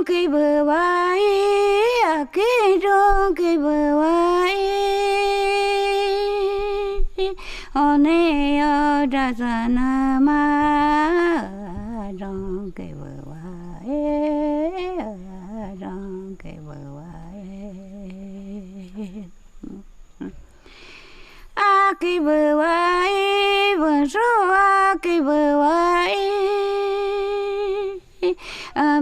cây bờ vai cây trong cây bờ vai one ra ra na ma trong cây bờ vai trong cây bờ vai cây bờ vai bờ số cây bờ vai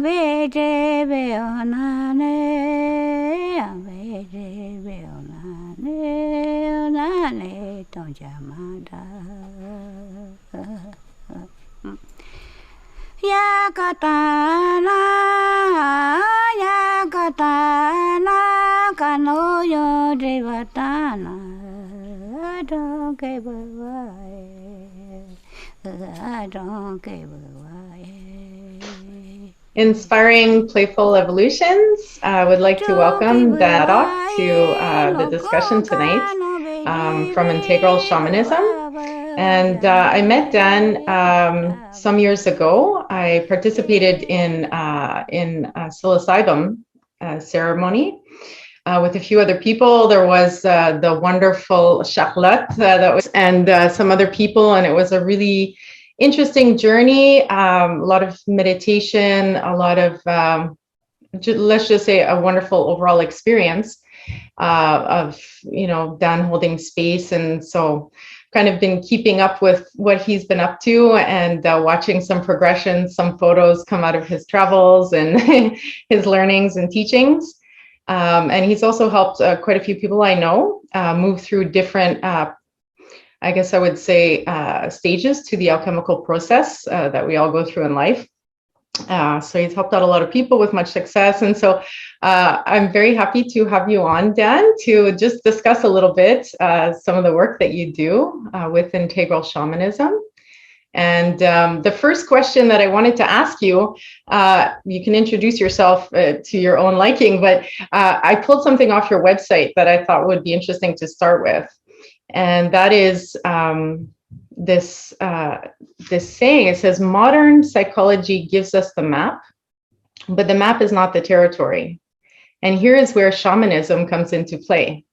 bê trê bê na nê tông cha ma đa ya katana kano yo devatana don't give away don't give away. Inspiring Playful Evolutions. I would like to welcome Dadok to the discussion tonight from Integral Shamanism. And I met Dan some years ago. I participated in psilocybin ceremony with a few other people. There was the wonderful Charlotte and some other people, and it was a really interesting journey, a lot of meditation, a lot of, let's just say, a wonderful overall experience of, Dan holding space. And so kind of been keeping up with what he's been up to and watching some progression, some photos come out of his travels and his learnings and teachings. And he's also helped quite a few people I know move through different I guess I would say stages to the alchemical process that we all go through in life. So he's helped out a lot of people with much success. And so I'm very happy to have you on, Dan, to just discuss a little bit some of the work that you do with Integral Shamanism. And the first question that I wanted to ask you, you can introduce yourself to your own liking, but I pulled something off your website that I thought would be interesting to start with. And that is this saying. It says, modern psychology gives us the map, but the map is not the territory. And here is where shamanism comes into play.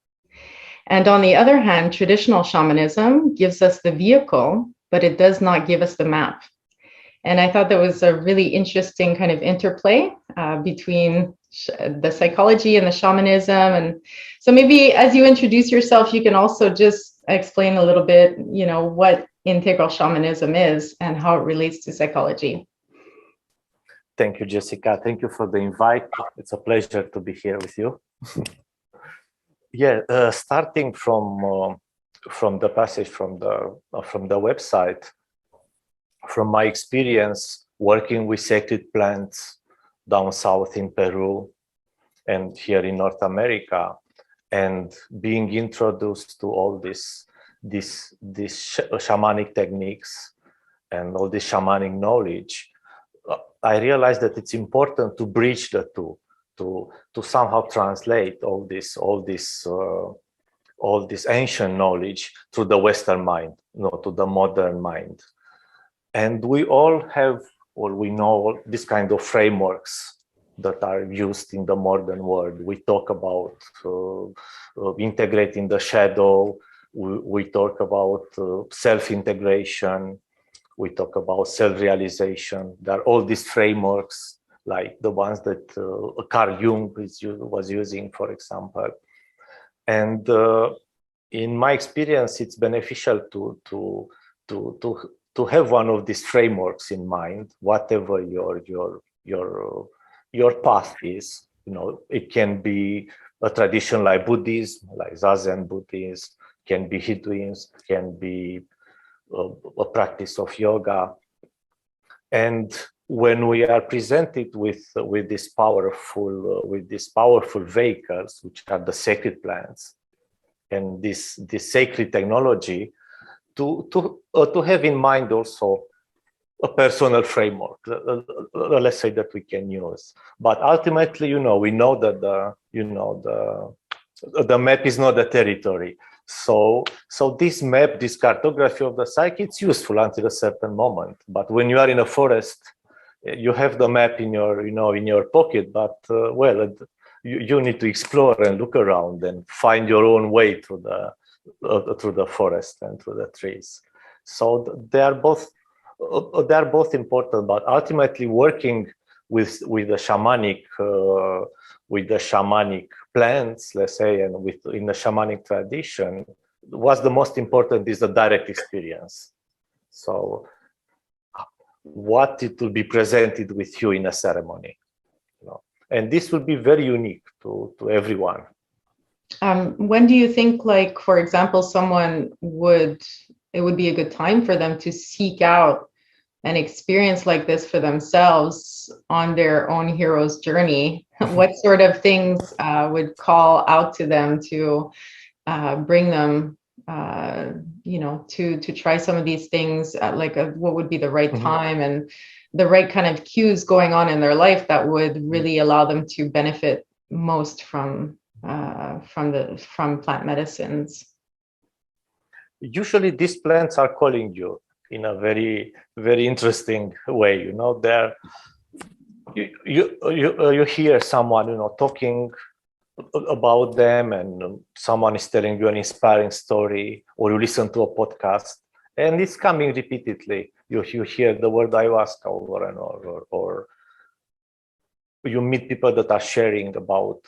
And on the other hand, traditional shamanism gives us the vehicle, but it does not give us the map. And I thought that was a really interesting kind of interplay between the psychology and the shamanism. And so maybe as you introduce yourself, you can also just explain a little bit, what integral shamanism is and how it relates to psychology. Thank you, Jessica. Thank you for the invite. It's a pleasure to be here with you. Yeah, starting from the passage from the website, from my experience working with sacred plants down south in Peru and here in North America, and being introduced to all these shamanic techniques and all this shamanic knowledge, I realized that it's important to bridge the two, to somehow translate all this ancient knowledge to the Western mind, to the modern mind. And we all have, or we know, this kind of frameworks that are used in the modern world. We talk about integrating the shadow. We talk about self-integration. We talk about self-realization. There are all these frameworks, like the ones that Carl Jung was using, for example. And in my experience, it's beneficial to have one of these frameworks in mind, whatever your path is. It can be a tradition like Buddhism, like Zazen Buddhism, can be Hinduism, can be a practice of yoga. And when we are presented with these powerful vehicles, which are the sacred plants and this sacred technology, to have in mind also a personal framework, let's say, that we can use. But ultimately, we know that the map is not the territory. So this map, this cartography of the psyche, it's useful until a certain moment. But when you are in a forest, you have the map in your, in your pocket, but you need to explore and look around and find your own way through the forest and through the trees. So they are both important, but ultimately working with the shamanic plants, let's say, and in the shamanic tradition, what's the most important is the direct experience. So what it will be presented with you in a ceremony, and this will be very unique to everyone. When do you think, like, for example, it would be a good time for them to seek out an experience like this for themselves on their own hero's journey? What sort of things would call out to them to bring them, to try some of these things? What would be the right time and the right kind of cues going on in their life that would really allow them to benefit most from plant medicines? Usually these plants are calling you in a very, very interesting way. You hear someone, talking about them, and someone is telling you an inspiring story, or you listen to a podcast, and it's coming repeatedly. You hear the word ayahuasca over and over, or you meet people that are sharing about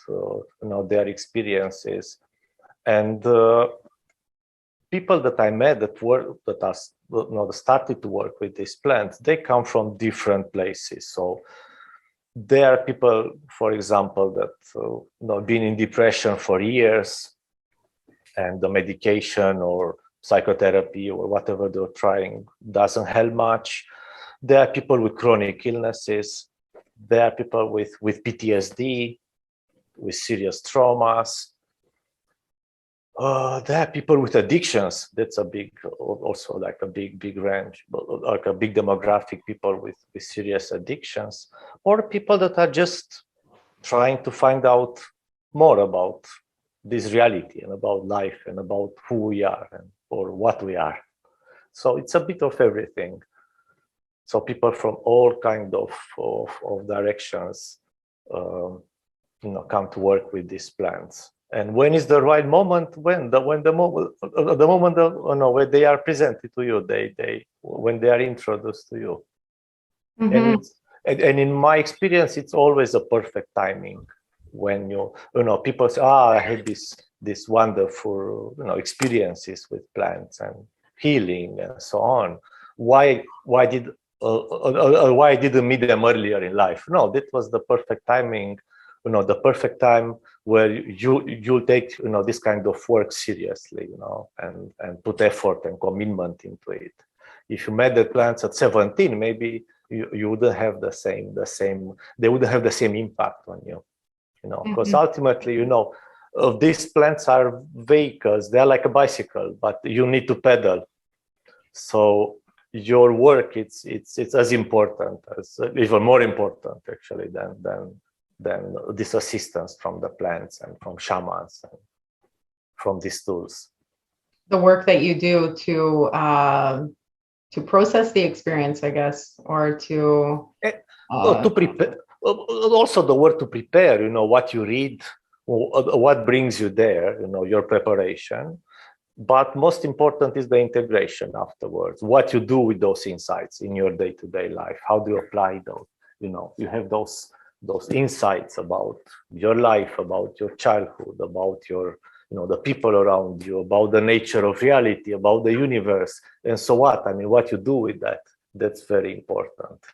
their experiences, and people that I met that started to work with these plants, they come from different places. So there are people, for example, that been in depression for years, and the medication or psychotherapy or whatever they're trying doesn't help much. There are people with chronic illnesses. There are people with PTSD, with serious traumas. There are people with addictions. That's a big range, like a big demographic, people with serious addictions, or people that are just trying to find out more about this reality and about life and about who we are or what we are. So it's a bit of everything. So people from all kind of directions, come to work with these plants. And when is the right moment? When they are presented to you, when they are introduced to you. Mm-hmm. And in my experience, it's always a perfect timing when people say, I had this wonderful experiences with plants and healing and so on. Why didn't meet them earlier in life? No, that was the perfect timing. The perfect time where you'll take this kind of work seriously, and put effort and commitment into it. If you met the plants at 17, maybe you wouldn't have the same. They wouldn't have the same impact on you, because ultimately, these plants are vehicles. They are like a bicycle, but you need to pedal. So your work, it's as important, as even more important actually than this assistance from the plants and from shamans and from these tools. The work that you do to process the experience, I guess, or to prepare. Also, the work to prepare. What you read, what brings you there. Your preparation. But most important is the integration afterwards. What you do with those insights in your day-to-day life. How do you apply those? You have those insights about your life, about your childhood, about your, the people around you, about the nature of reality, about the universe, and so what? I mean, what you do with that, that's very important.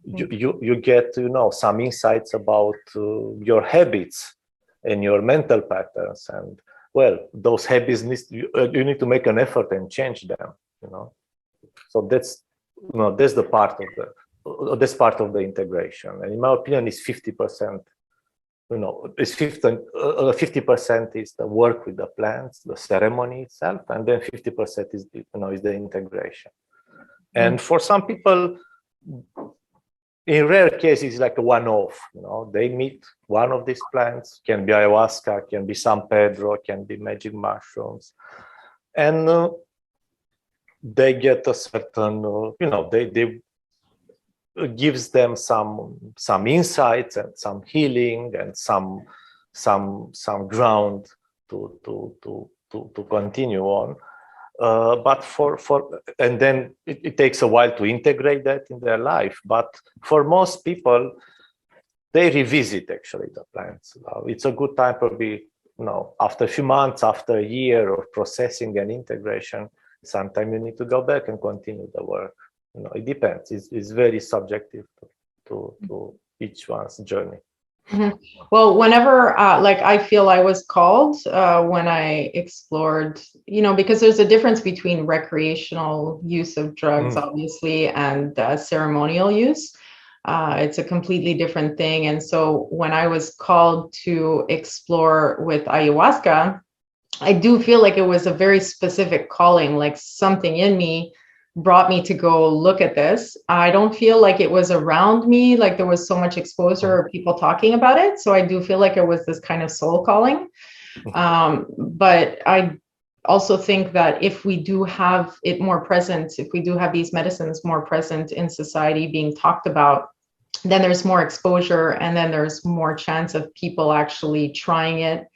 You get, some insights about your habits and your mental patterns, and those habits you need to make an effort and change them. So that's the part of that's part of the integration, and in my opinion, is 50%. It's 50% is the work with the plants, the ceremony itself, and then 50% is the integration. And for some people, in rare cases, it's like a one-off. They meet one of these plants. Can be ayahuasca, can be San Pedro, can be magic mushrooms, and they get a certain, gives them some insights and some healing and some ground to continue on. But and then it takes a while to integrate that in their life. But for most people, they revisit actually the plants. It's a good time probably, after a few months, after a year of processing and integration, sometimes you need to go back and continue the work. It depends. It's very subjective to each one's journey. Mm-hmm. Well, whenever I feel I was called when I explored, because there's a difference between recreational use of drugs, obviously, and ceremonial use. It's a completely different thing. And so when I was called to explore with ayahuasca, I do feel like it was a very specific calling, like something in me brought me to go look at this. I don't feel like it was around me, like there was so much exposure or people talking about it. So I do feel like it was this kind of soul calling. But I also think that if we do have it more present, if we do have these medicines more present in society being talked about, then there's more exposure and then there's more chance of people actually trying it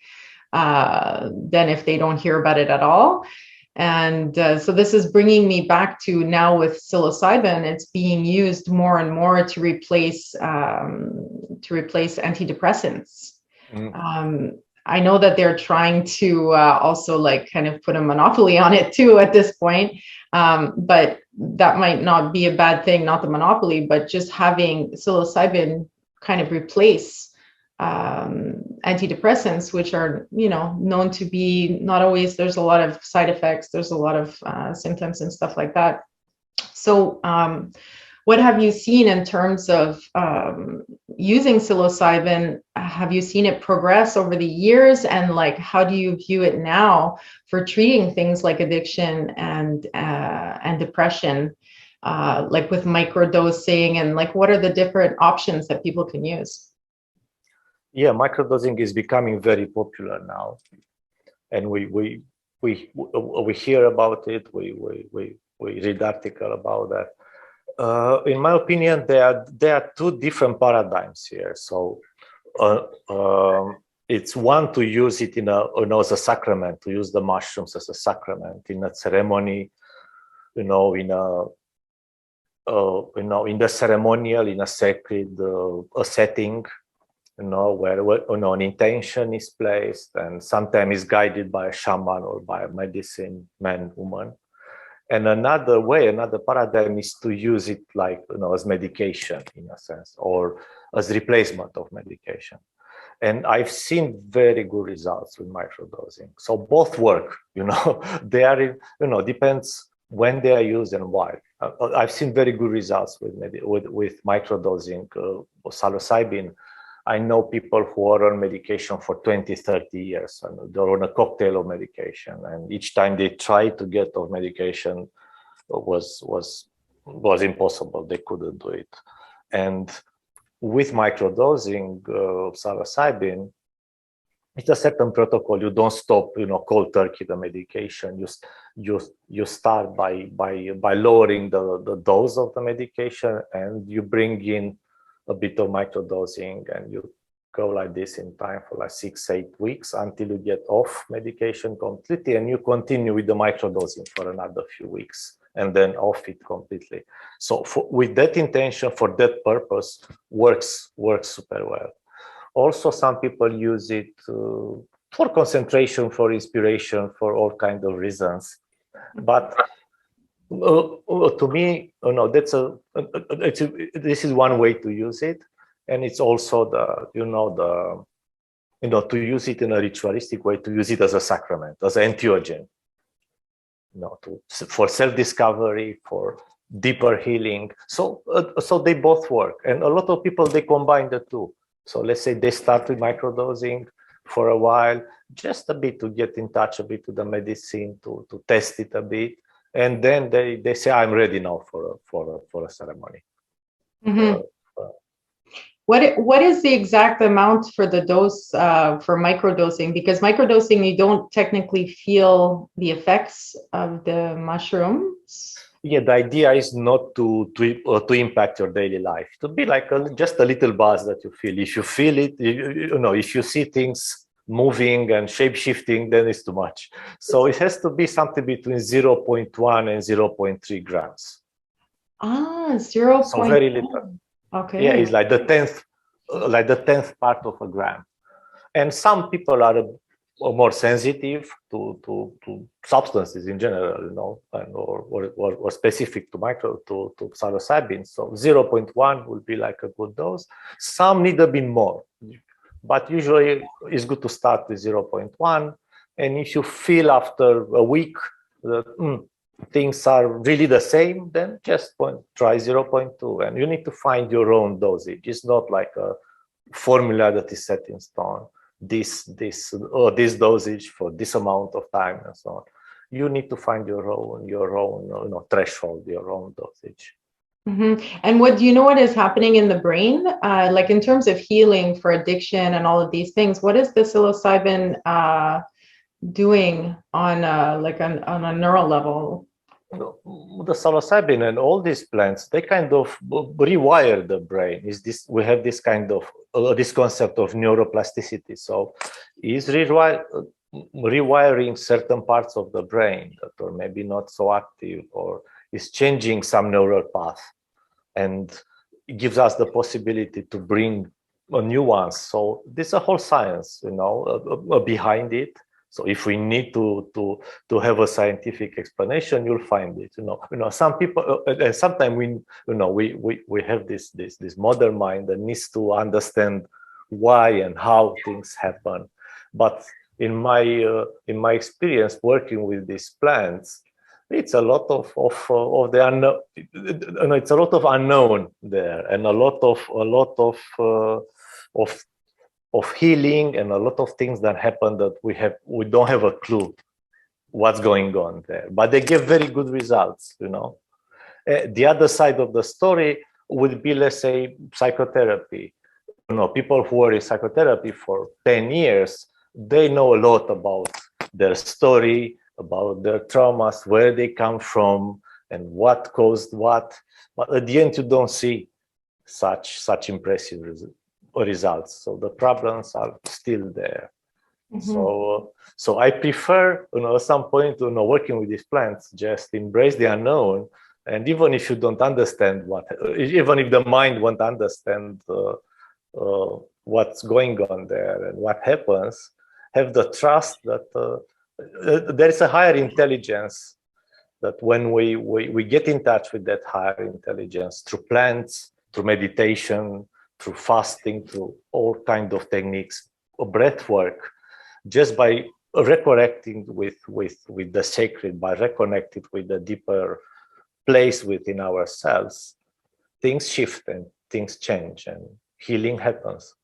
than if they don't hear about it at all. And so this is bringing me back to now with psilocybin. It's being used more and more to replace antidepressants. I know that they're trying to also kind of put a monopoly on it too at this point, but that might not be a bad thing, not the monopoly, but just having psilocybin kind of replace antidepressants, which are known to be not always, there's a lot of side effects, there's a lot of symptoms and stuff like that. So what have you seen in terms of using psilocybin? Have you seen it progress over the years, and how do you view it now for treating things like addiction and depression, with microdosing, and what are the different options that people can use? Yeah, microdosing is becoming very popular now, and we hear about it. We read article about that. In my opinion, there are two different paradigms here. So it's one to use it as a sacrament, to use the mushrooms as a sacrament in a ceremony, in the ceremonial, in a sacred setting. Where an intention is placed, and sometimes is guided by a shaman or by a medicine man, woman. And another paradigm is to use it as medication in a sense, or as replacement of medication. And I've seen very good results with microdosing. So both work, they are, depends when they are used and why. I've seen very good results with microdosing psilocybin. I know people who are on medication for 20, 30 years, and they're on a cocktail of medication. And each time they try to get off medication was impossible. They couldn't do it. And with microdosing psilocybin, it's a certain protocol. You don't stop, cold turkey the medication. You start by lowering the dose of the medication, and you bring in a bit of microdosing, and you go like this in time for 6-8 weeks until you get off medication completely, and you continue with the microdosing for another few weeks and then off it completely. So with that intention, for that purpose, works super well. Also, some people use it for concentration, for inspiration, for all kinds of reasons. But to me, this is one way to use it, and it's also to use it in a ritualistic way, to use it as a sacrament, as an entheogen, for self-discovery, for deeper healing. So they both work, and a lot of people, they combine the two. So let's say they start with microdosing for a while, just a bit to get in touch a bit with the medicine, to test it a bit. And then they say, I'm ready now for a ceremony. Mm-hmm. What is the exact amount for the dose for microdosing? Because microdosing, you don't technically feel the effects of the mushrooms. Yeah, the idea is not to impact your daily life. To be like just a little buzz that you feel. If you feel it, if you see things moving and shape shifting, then it's too much. So it has to be something between 0.1 and 0.3 grams. Ah, 0. So very little. Okay. Yeah, it's like the 10th part of a gram. And some people are more sensitive to substances in general, or specific to psilocybin. So 0.1 would be like a good dose. Some need a bit more, but usually it's good to start with 0.1. And if you feel after a week that things are really the same, then just try 0.2. And you need to find your own dosage. It's not like a formula that is set in stone. This dosage for this amount of time and so on. You need to find your own threshold, your own dosage. Mm-hmm. And what do you know what is happening in the brain, like in terms of healing for addiction and all of these things? What is the psilocybin doing on a neural level? The psilocybin and all these plants, they kind of rewire the brain. We have this kind of this concept of neuroplasticity. So is rewiring certain parts of the brain that are maybe not so active, or is changing some neural path, and it gives us the possibility to bring a new ones. So there's a whole science, behind it. So if we need to have a scientific explanation, you'll find it. Some people, and sometimes we have this modern mind that needs to understand why and how things happen. But in my experience working with these plants, it's a lot of the unknown. It's a lot of unknown there, and a lot of healing, and a lot of things that happen that we don't have a clue what's going on there, but they give very good results. The other side of the story would be, let's say, psychotherapy. People who are in psychotherapy for 10 years, they know a lot about their story, about their traumas, where they come from, and what caused what. But at the end, you don't see such impressive results. So the problems are still there. Mm-hmm. So I prefer, at some point, working with these plants, just embrace the unknown. And even if you don't understand even if the mind won't understand what's going on there and what happens, have the trust that there is a higher intelligence, that when we get in touch with that higher intelligence through plants, through meditation, through fasting, through all kinds of techniques, breath work, just by reconnecting with the sacred, by reconnecting with the deeper place within ourselves, things shift and things change and healing happens.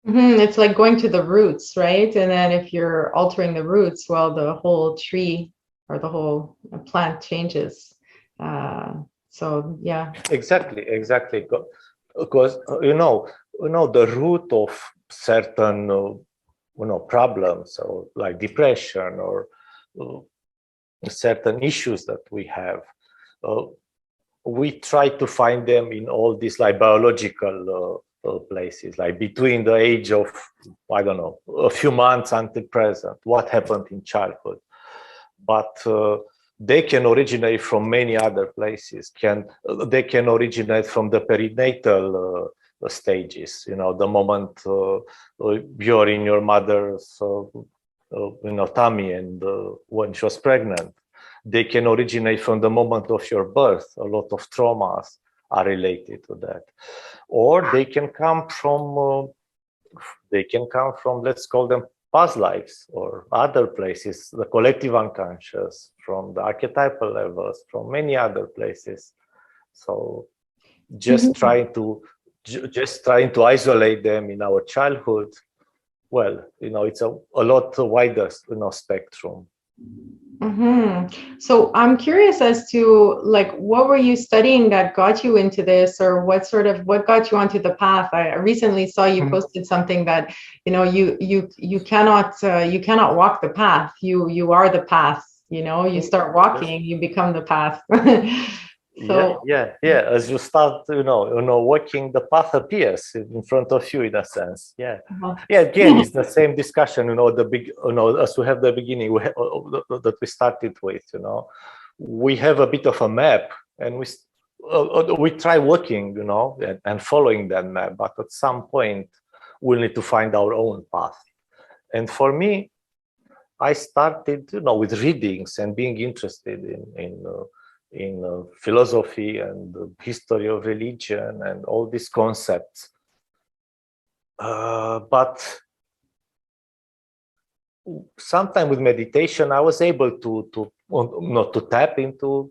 Mm-hmm. It's like going to the roots, right? And then if you're altering the roots, well, the whole tree or the whole plant changes. So yeah. Exactly. Because the root of certain problems, or like depression, or certain issues that we have, we try to find them in all these like biological places, like between the age of, I don't know, a few months until present, what happened in childhood. But they can originate from many other places. They can originate from the perinatal stages, the moment you're in your mother's tummy, and when she was pregnant. They can originate from the moment of your birth. A lot of traumas are related to that. Or they can come from, let's call them past lives, or other places, the collective unconscious, from the archetypal levels, from many other places. So just trying to isolate them in our childhood, well, it's a lot wider, spectrum. Mm-hmm. So I'm curious as to, like, what were you studying that got you into this, or what got you onto the path? I recently saw you posted something that, you cannot walk the path. You are the path. you know, you start walking, you become the path. So yeah. As you start, walking, the path appears in front of you, in a sense. Yeah. Again, it's the same discussion. As we have the beginning that we started with. We have a bit of a map, and we try working, and following that map. But at some point, we'll need to find our own path. And for me, I started, with readings and being interested in philosophy and the history of religion and all these concepts. But sometime with meditation, I was able to tap into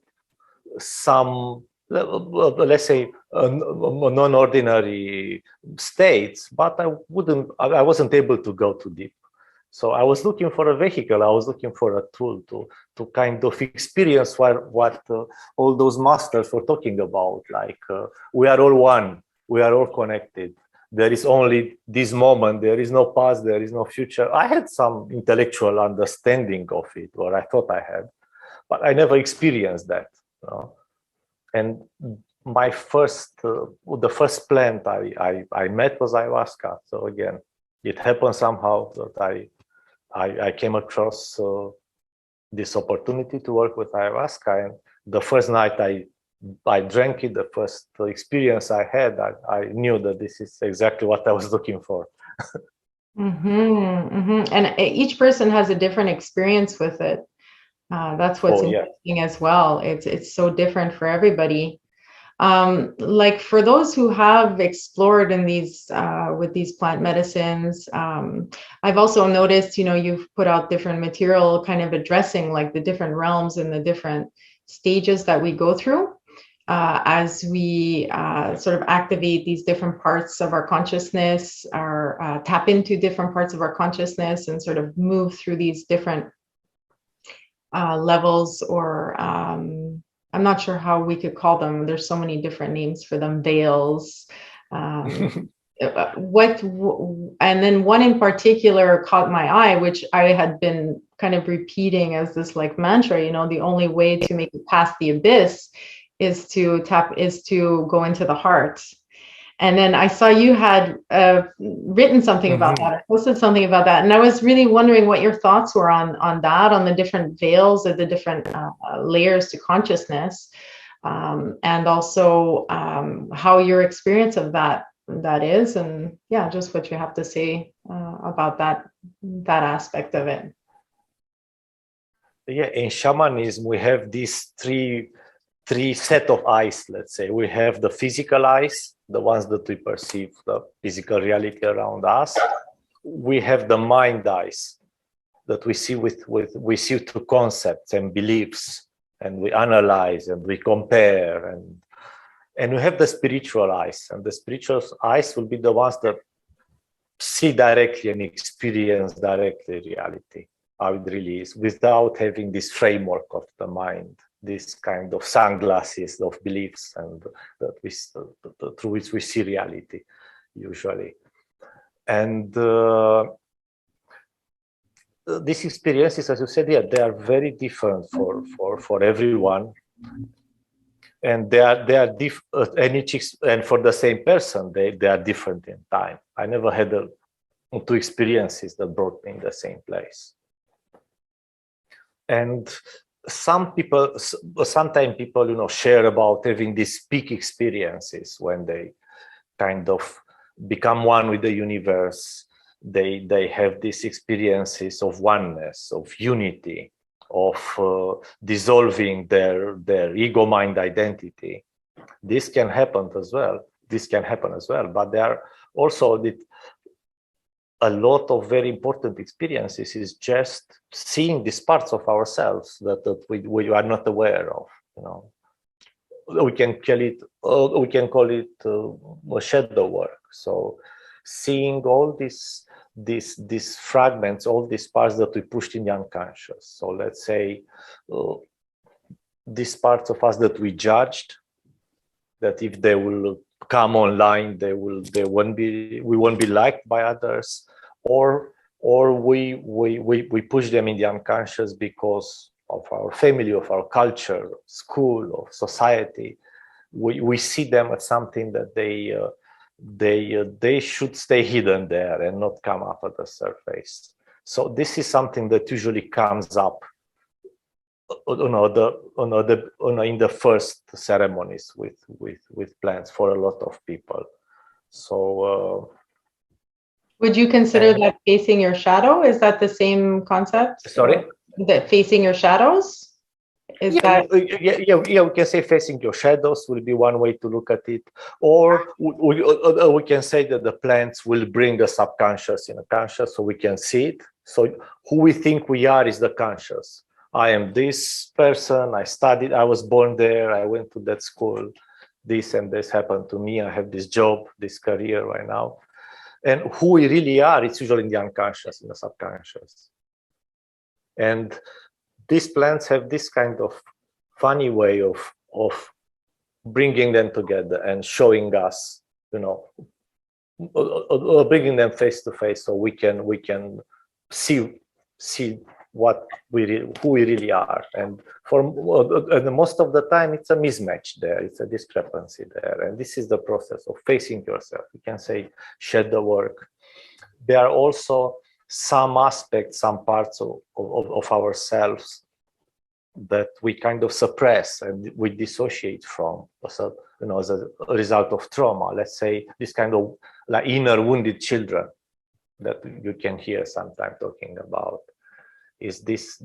some, let's say, non-ordinary states, but I wasn't able to go too deep. So I was looking for a vehicle. I was looking for a tool to kind of experience what all those masters were talking about. Like we are all one. We are all connected. There is only this moment. There is no past. There is no future. I had some intellectual understanding of it, or I thought I had, but I never experienced that. And my the first plant I met was ayahuasca. So again, it happened somehow that I came across this opportunity to work with ayahuasca, and the first night I drank it, the first experience I had, I knew that this is exactly what I was looking for. And each person has a different experience with it. That's what's interesting as well. It's so different for everybody. Like for those who have explored in these with these plant medicines, I've also noticed, you've put out different material kind of addressing like the different realms and the different stages that we go through as we sort of activate these different parts of our consciousness, or tap into different parts of our consciousness and sort of move through these different levels, or I'm not sure how we could call them. There's so many different names for them, veils. And then one in particular caught my eye, which I had been kind of repeating as this like mantra, the only way to make it past the abyss is to go into the heart. And then I saw you had written something about that, or posted something about that. And I was really wondering what your thoughts were on that, on the different veils or the different layers to consciousness, and also how your experience of that is, and just what you have to say about that aspect of it. In shamanism, we have these three set of eyes, let's say. We have the physical eyes, the ones that we perceive the physical reality around us. We have the mind eyes that we see we see through concepts and beliefs, and we analyze and we compare, and we have the spiritual eyes, and the spiritual eyes will be the ones that see directly and experience directly reality, how it really is, without having this framework of the mind, this kind of sunglasses of beliefs, and through which we see reality usually. And these experiences, as you said, they are very different for everyone, and they are different, and for the same person, they are different in time. I never had two experiences that brought me in the same place. And sometimes people, share about having these peak experiences when they kind of become one with the universe. They have these experiences of oneness, of unity, of dissolving their ego-mind identity. This can happen as well. But there are also a lot of very important experiences is just seeing these parts of ourselves that we are not aware of. We can call it shadow work. So seeing all these fragments, all these parts that we pushed in the unconscious. So let's say these parts of us that we judged, that if they will come online, we won't be liked by others, or we push them in the unconscious because our family, of our culture, school, of society, we see them as something that they should stay hidden there and not come up at the surface. So this is something that usually comes up in the first ceremonies with plants for a lot of people. So would you consider that facing your shadow? Is that the same concept? Sorry? That facing your shadows? Is that we can say facing your shadows will be one way to look at it, or we can say that the plants will bring the subconscious in the conscious, so we can see it. So who we think we are is the conscious. I am this person. I studied. I was born there. I went to that school. This and this happened to me. I have this job, this career right now. And who we really are, it's usually in the unconscious, in the subconscious. And these plants have this kind of funny way of bringing them together and showing us, bringing them face to face, so we can see who we really are. And most of the time, it's a mismatch there. It's a discrepancy there. And this is the process of facing yourself. You can say shadow work. There are also some aspects, some parts of ourselves that we kind of suppress and we dissociate from, so, as a result of trauma. Let's say this kind of like inner wounded children that you can hear sometimes talking about. Is this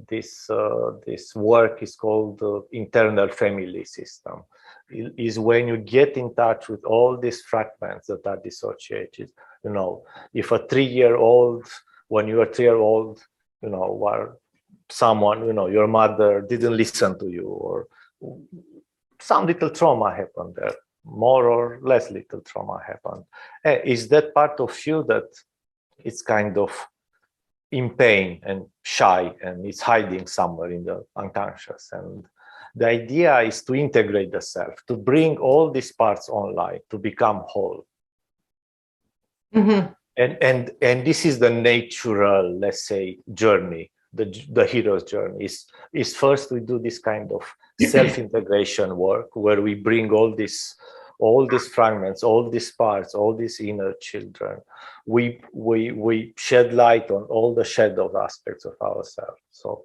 work is called the internal family system. Is when you get in touch with all these fragments that are dissociated. If a 3-year-old, when you were 3-year-old, were someone, your mother didn't listen to you, or some little trauma happened there, more or less little trauma happened. Is that part of you that it's kind of in pain and shy and it's hiding somewhere in the unconscious? And the idea is to integrate the self, to bring all these parts online, to become whole. Mm-hmm. And this is the natural, let's say, journey. The hero's journey is first we do this kind of self-integration work where we bring all these fragments, all these parts, all these inner children. We shed light on all the shadow aspects of ourselves. So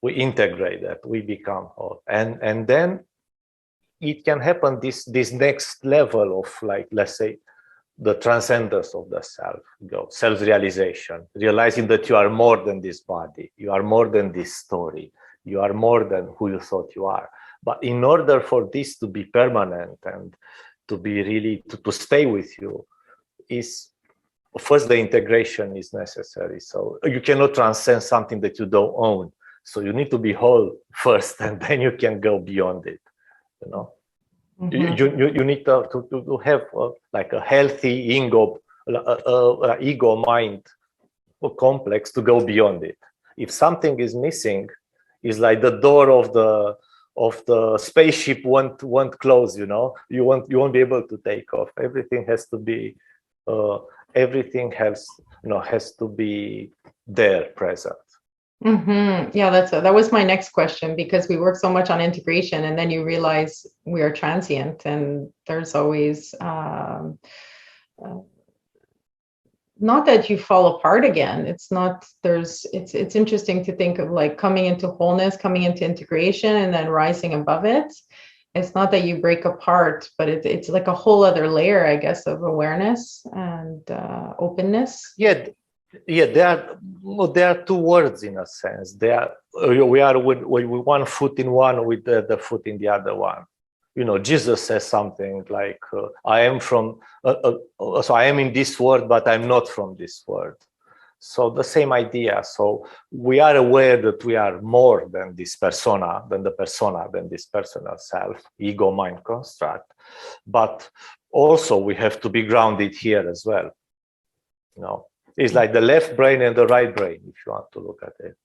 we integrate that, we become whole. And then it can happen this next level of, like, let's say, the transcendence of the self-realization, realizing that you are more than this body, you are more than this story, you are more than who you thought you are. But in order for this to be permanent and to be really, to stay with you, is first the integration is necessary. So you cannot transcend something that you don't own. So you need to be whole first, and then you can go beyond it, Mm-hmm. You need to have like a healthy ego mind complex to go beyond it. If something is missing, it's like the door of the spaceship won't close. You won't be able to take off. Everything has to be has to be there, present. Mm-hmm. Yeah, that was my next question, because we work so much on integration, and then you realize we are transient, and there's always not that you fall apart again. It's interesting to think of like coming into wholeness, coming into integration, and then rising above it. It's not that you break apart, but it's like a whole other layer, I guess, of awareness and openness. Yeah, there are two words in a sense. We are with one foot in one, with the foot in the other one. Jesus says something like, "I am from, so I am in this world, but I'm not from this world." So the same idea. So we are aware that we are more than this persona, than this personal self, ego mind construct. But also we have to be grounded here as well. It's like the left brain and the right brain, if you want to look at it,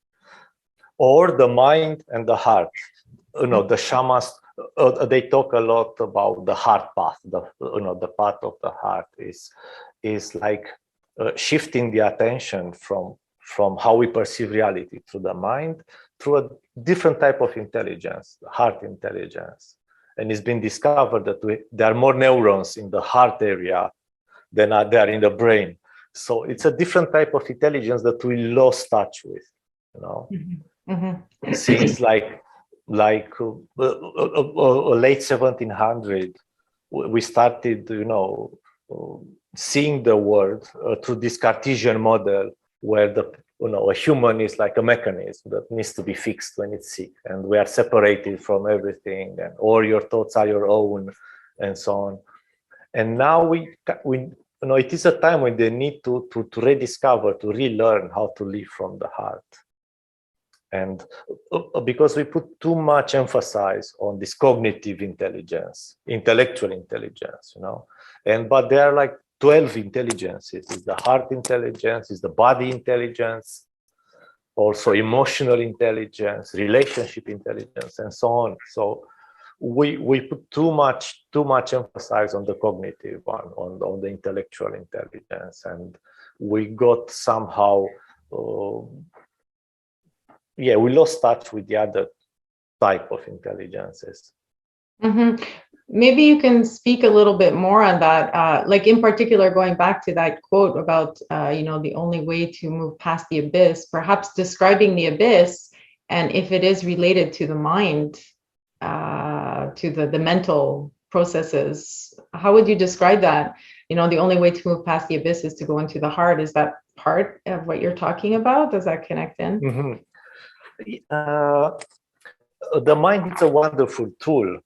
or the mind and the heart. The shamans, they talk a lot about the heart path. The path of the heart is like shifting the attention from from how we perceive reality through the mind, through a different type of intelligence, heart intelligence. And it's been discovered that there are more neurons in the heart area than are there in the brain. So it's a different type of intelligence that we lost touch with, you know. Since like late 1700, we started, you know, seeing the world through this Cartesian model, where a human is like a mechanism that needs to be fixed when it's sick, and we are separated from everything, and all your thoughts are your own, and so on. And now we it is a time when they need to rediscover, to relearn how to live from the heart. And because we put too much emphasis on this cognitive intelligence, intellectual intelligence, you know, but there are like 12 intelligences. It's the heart intelligence, it's the body intelligence, also emotional intelligence, relationship intelligence, and so on. So we put too much emphasis on the cognitive one, on the intellectual intelligence, and we got somehow we lost touch with the other type of intelligences. Maybe you can speak a little bit more on that, like in particular, going back to that quote about, the only way to move past the abyss, perhaps describing the abyss, and if it is related to the mind, to the mental processes, how would you describe that? The only way to move past the abyss is to go into the heart. Is that part of what you're talking about? Does that connect in? The mind is a wonderful tool,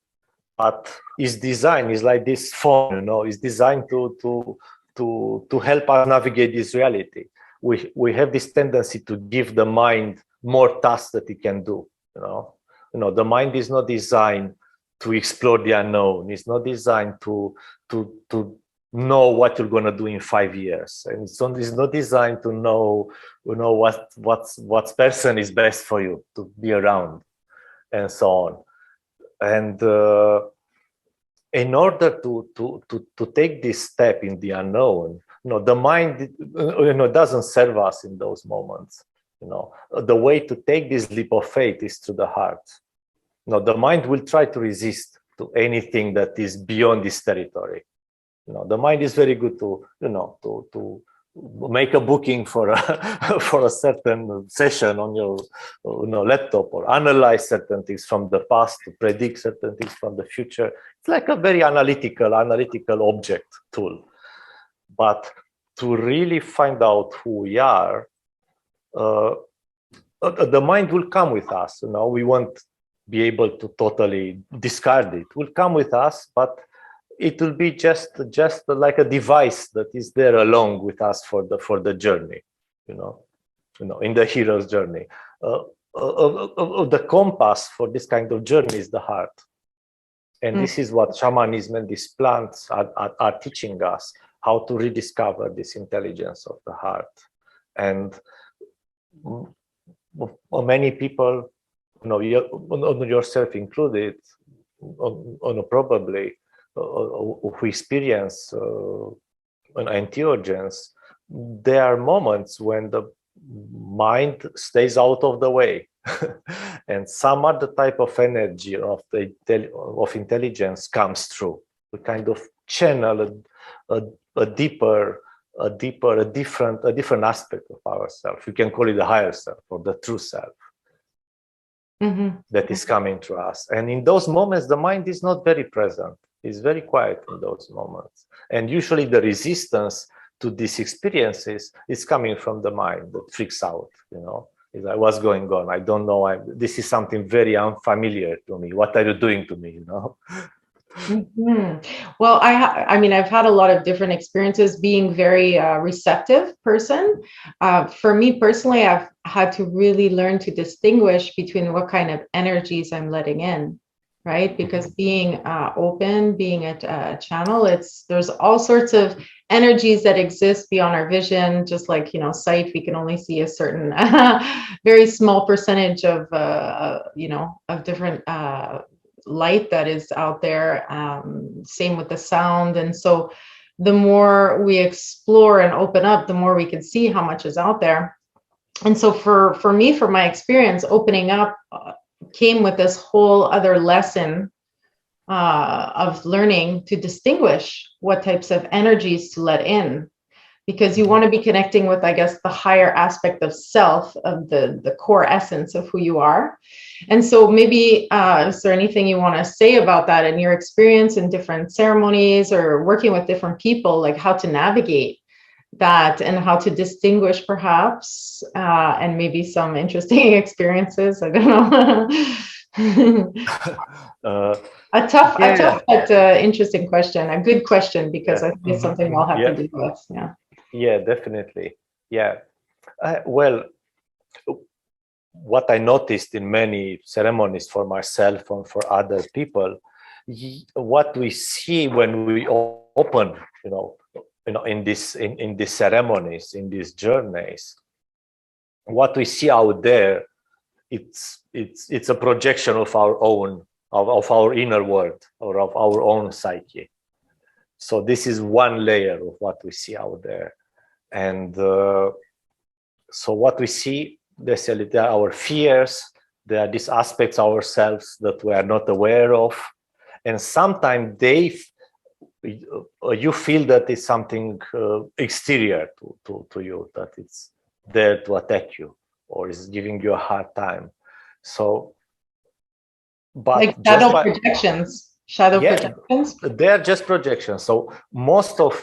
but its design is like this phone, it's designed to help us navigate this reality. We have this tendency to give the mind more tasks that it can do. The mind is not designed to explore the unknown. It's not designed to know what you're going to do in 5 years, and it's not designed to know what person is best for you to be around, and so on. And in order to take this step in the unknown, the mind doesn't serve us in those moments. The way to take this leap of faith is through the heart. The mind will try to resist to anything that is beyond this territory. The mind is very good to make a booking for a certain session on your laptop, or analyze certain things from the past, to predict certain things from the future. It's like a very analytical object tool. But to really find out who we are, the mind will come with us. We won't be able to totally discard it. It will come with us, but it will be just like a device that is there along with us for the journey, in the hero's journey. The compass for this kind of journey is the heart, and this is what shamanism and these plants are teaching us, how to rediscover this intelligence of the heart. And many people, yourself included, probably, who experience entheogens, there are moments when the mind stays out of the way, and some other type of energy of intelligence comes through. We kind of channel a different aspect of ourselves. You can call it the higher self or the true self. That is coming to us. And in those moments, the mind is not very present. It's very quiet in those moments. And usually the resistance to these experiences is coming from the mind that freaks out, It's like, what's going on? I don't know. This is something very unfamiliar to me. What are you doing to me, Well, I've had a lot of different experiences being very receptive person. For me personally, I've had to really learn to distinguish between what kind of energies I'm letting in, right? Because being open, being a channel, there's all sorts of energies that exist beyond our vision. Just like, sight, we can only see a certain very small percentage of different light that is out there. Same with the sound. And so the more we explore and open up, the more we can see how much is out there. And so for me, for my experience, opening up came with this whole other lesson of learning to distinguish what types of energies to let in, because you want to be connecting with, I guess, the higher aspect of self, of the core essence of who you are. And so maybe, is there anything you want to say about that in your experience in different ceremonies or working with different people, like how to navigate that and how to distinguish perhaps, and maybe some interesting experiences? I don't know. A tough but interesting question, a good question, because I think it's something we'll have to deal with. Yeah, definitely. Yeah. Well, what I noticed in many ceremonies for myself and for other people, what we see when we open, in these ceremonies, in these journeys, what we see out there, it's a projection of our own, of our inner world, or of our own psyche. So this is one layer of what we see out there. And so what we see, there are our fears, there are these aspects of ourselves that we are not aware of. And sometimes you feel that it's something exterior to you, that it's there to attack you or is giving you a hard time. So, but like shadow projections. Projections? They're just projections. So most of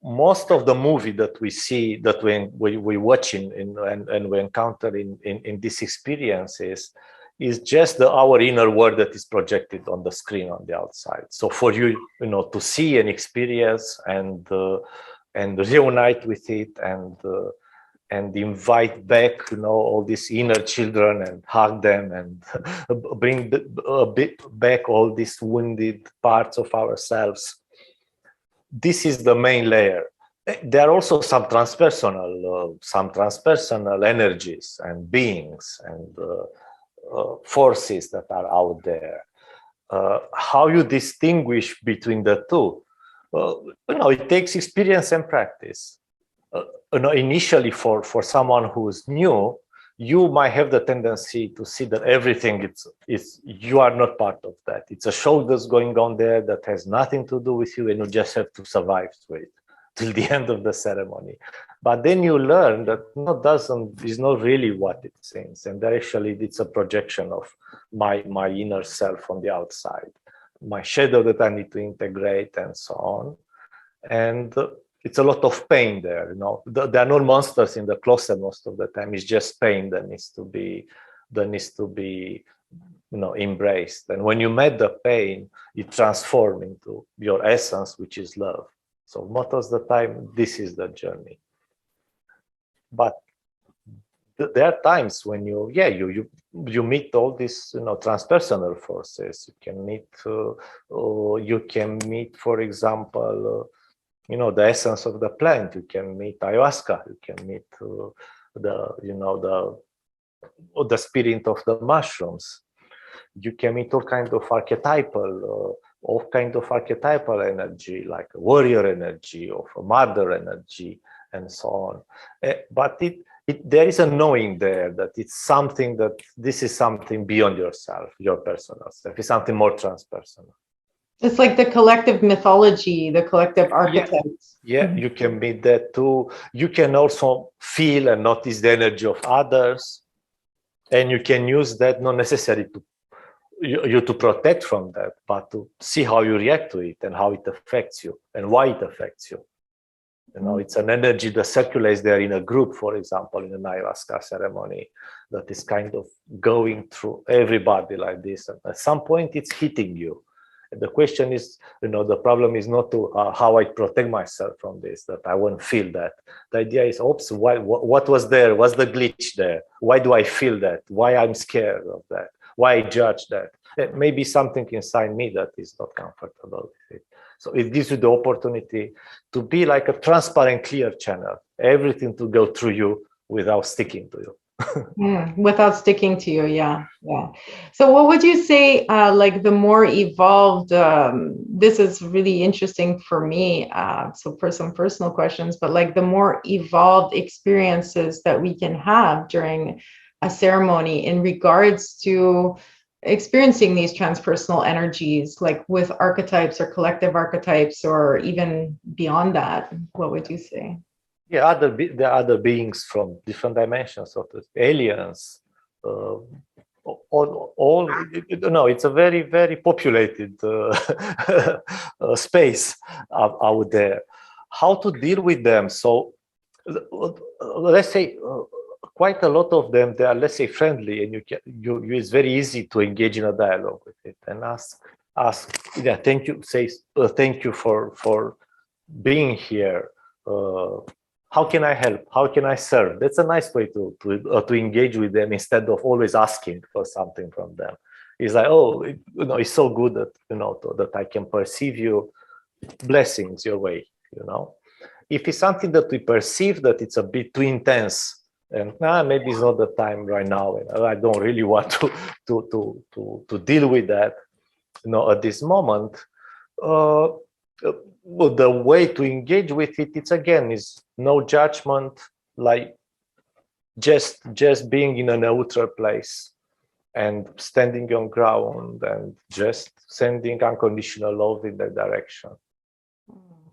the movie that we see, that we watch and we encounter in these experiences, is just our inner world that is projected on the screen on the outside. So for you, to see and experience and reunite with it and invite back, all these inner children and hug them and bring a bit back all these wounded parts of ourselves. This is the main layer. There are also some transpersonal energies and beings and forces that are out there. How you distinguish between the two? It takes experience and practice. Initially, for someone who's new, you might have the tendency to see that everything is you are not part of that. It's a show that's going on there that has nothing to do with you, and you just have to survive through it till the end of the ceremony. But then you learn that is not really what it seems, and actually it's a projection of my inner self on the outside, my shadow that I need to integrate, and so on. And it's a lot of pain there. There are no monsters in the closet most of the time. It's just pain that needs to be embraced. And when you met the pain, it transforms into your essence, which is love. So most of the time, this is the journey. But there are times when you meet all these transpersonal forces. You can meet, for example, the essence of the plant. You can meet ayahuasca. You can meet the spirit of the mushrooms. You can meet all kind of archetypal energy, like a warrior energy, of a mother energy, and so on. But there is a knowing there that it's something that this is something beyond yourself, your personal self. It's something more transpersonal. It's like the collective mythology, the collective archetypes. Yeah, you can meet that too. You can also feel and notice the energy of others, and you can use that, not necessarily to protect from that, but to see how you react to it and how it affects you and why it affects you. It's an energy that circulates there in a group, for example, in an ayahuasca ceremony, that is kind of going through everybody like this. And at some point, it's hitting you. And the question is, the problem is not how I protect myself from this, that I won't feel that. The idea is, oops, what was there? What's the glitch there? Why do I feel that? Why I'm scared of that? Why I judge that? It may be something inside me that is not comfortable with it. So it gives you the opportunity to be like a transparent, clear channel, everything to go through you without sticking to you. Without sticking to you, yeah. So what would you say, like the more evolved, this is really interesting for me, so for some personal questions, but like the more evolved experiences that we can have during a ceremony in regards to experiencing these transpersonal energies, like with archetypes or collective archetypes, or even beyond that, what would you say? Yeah, there are other beings from different dimensions, of the aliens. It's a very, very populated space out there. How to deal with them? So, let's say quite a lot of them, they are, let's say, friendly, and it's very easy to engage in a dialogue with it and ask, yeah, thank you, say, thank you for being here. How can I help? How can I serve? That's a nice way to engage with them instead of always asking for something from them. It's like, oh, it's so good that that I can perceive you. Blessings your way. If it's something that we perceive that it's a bit too intense, and maybe it's not the time right now, and I don't really want to deal with that, at this moment. Well, the way to engage with it, is no judgment, like just being in a neutral place and standing on ground and just sending unconditional love in that direction.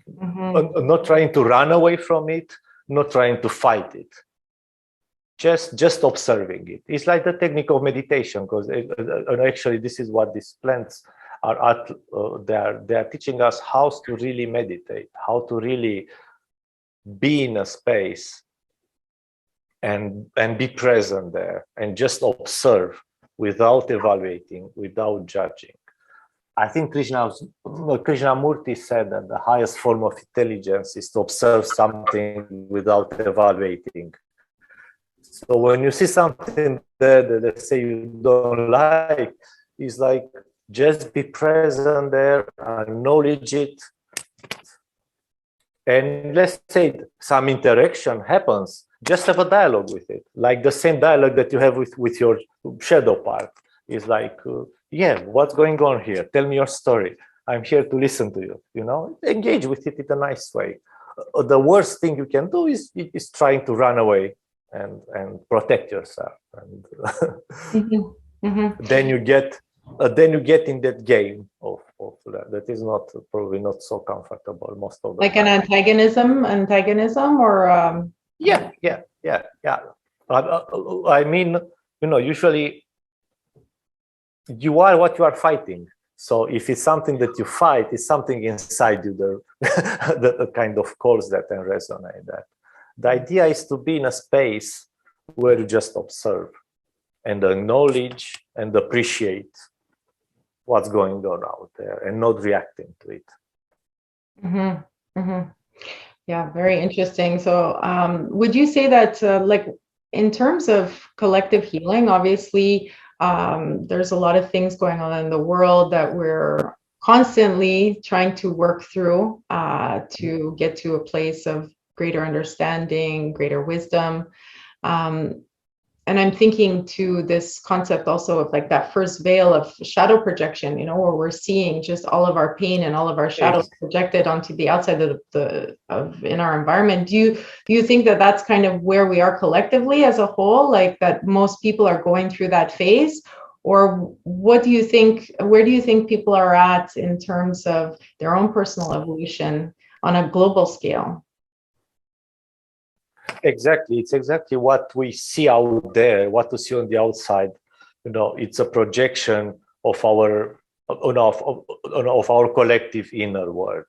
Not trying to run away from it, not trying to fight it, just observing it. It's like the technique of meditation, because actually this is what these plants are they are teaching us how to really meditate, how to really be in a space and be present there and just observe without evaluating, without judging. I think Krishnamurti said that the highest form of intelligence is to observe something without evaluating. So when you see something that, let's say, you don't like, it's like, just be present there, acknowledge it, and let's say some interaction happens, just have a dialogue with it, like the same dialogue that you have with your shadow part. It's like, yeah, what's going on here? Tell me your story. I'm here to listen to you. Engage with it in a nice way. The worst thing you can do is trying to run away and protect yourself. And then you get in that game of that is not probably not so comfortable most of the like time. An antagonism, or yeah. I mean, usually you are what you are fighting. So if it's something that you fight, it's something inside you that kind of calls that and resonate that. The idea is to be in a space where you just observe and acknowledge and appreciate what's going on out there and not reacting to it. Yeah, very interesting. So would you say that like in terms of collective healing, obviously there's a lot of things going on in the world that we're constantly trying to work through to get to a place of greater understanding, greater wisdom. And I'm thinking to this concept also of like that first veil of shadow projection, where we're seeing just all of our pain and all of our shadows projected onto the outside of in our environment. Do you think that that's kind of where we are collectively as a whole, like that most people are going through that phase? Or what do you think, where do you think people are at in terms of their own personal evolution on a global scale? Exactly. It's exactly what we see out there, what we see on the outside. It's a projection of our collective inner world.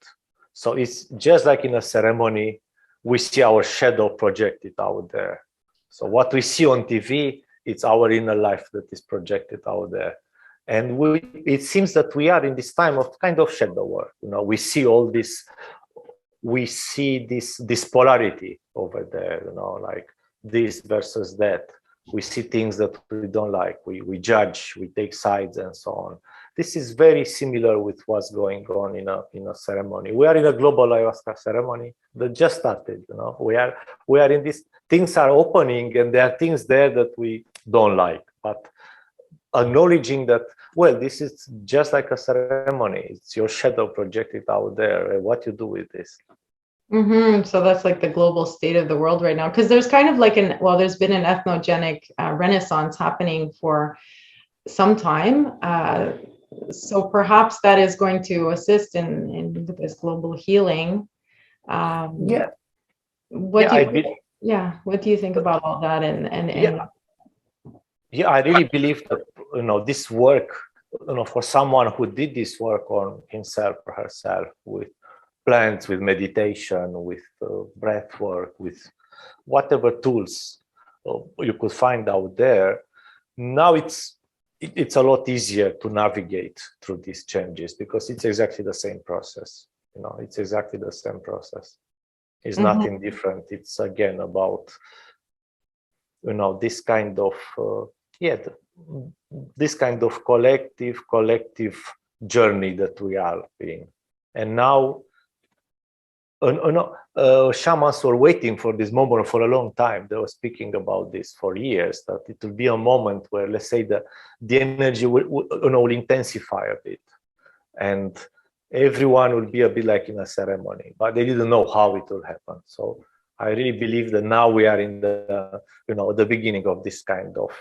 So it's just like in a ceremony, we see our shadow projected out there. So what we see on TV, it's our inner life that is projected out there. And it seems that we are in this time of kind of shadow work. We see all this. We see this polarity over there, like this versus that. we see things that we don't like, we judge, we take sides, and so on. This is very similar with what's going on in a ceremony. We are in a global ayahuasca ceremony that just started. We are in this. Things are opening, and there are things there that we don't like. But acknowledging that, well, this is just like a ceremony. It's your shadow projected out there. And what you do with this? So that's like the global state of the world right now, because there's kind of like there's been an ethnogenic renaissance happening for some time. So perhaps that is going to assist in this global healing. What do you think about all that? I really believe that this work, for someone who did this work on himself or herself with plants, with meditation, with breath work, with whatever tools you could find out there, now it's a lot easier to navigate through these changes, because it's exactly the same process. It's exactly the same process. It's nothing different. It's again about this kind of this kind of collective journey that we are in. And now shamans were waiting for this moment for a long time. They were speaking about this for years, that it will be a moment where, let's say, the energy will intensify a bit, and everyone will be a bit like in a ceremony, but they didn't know how it will happen. So I really believe that now we are in the beginning of this kind of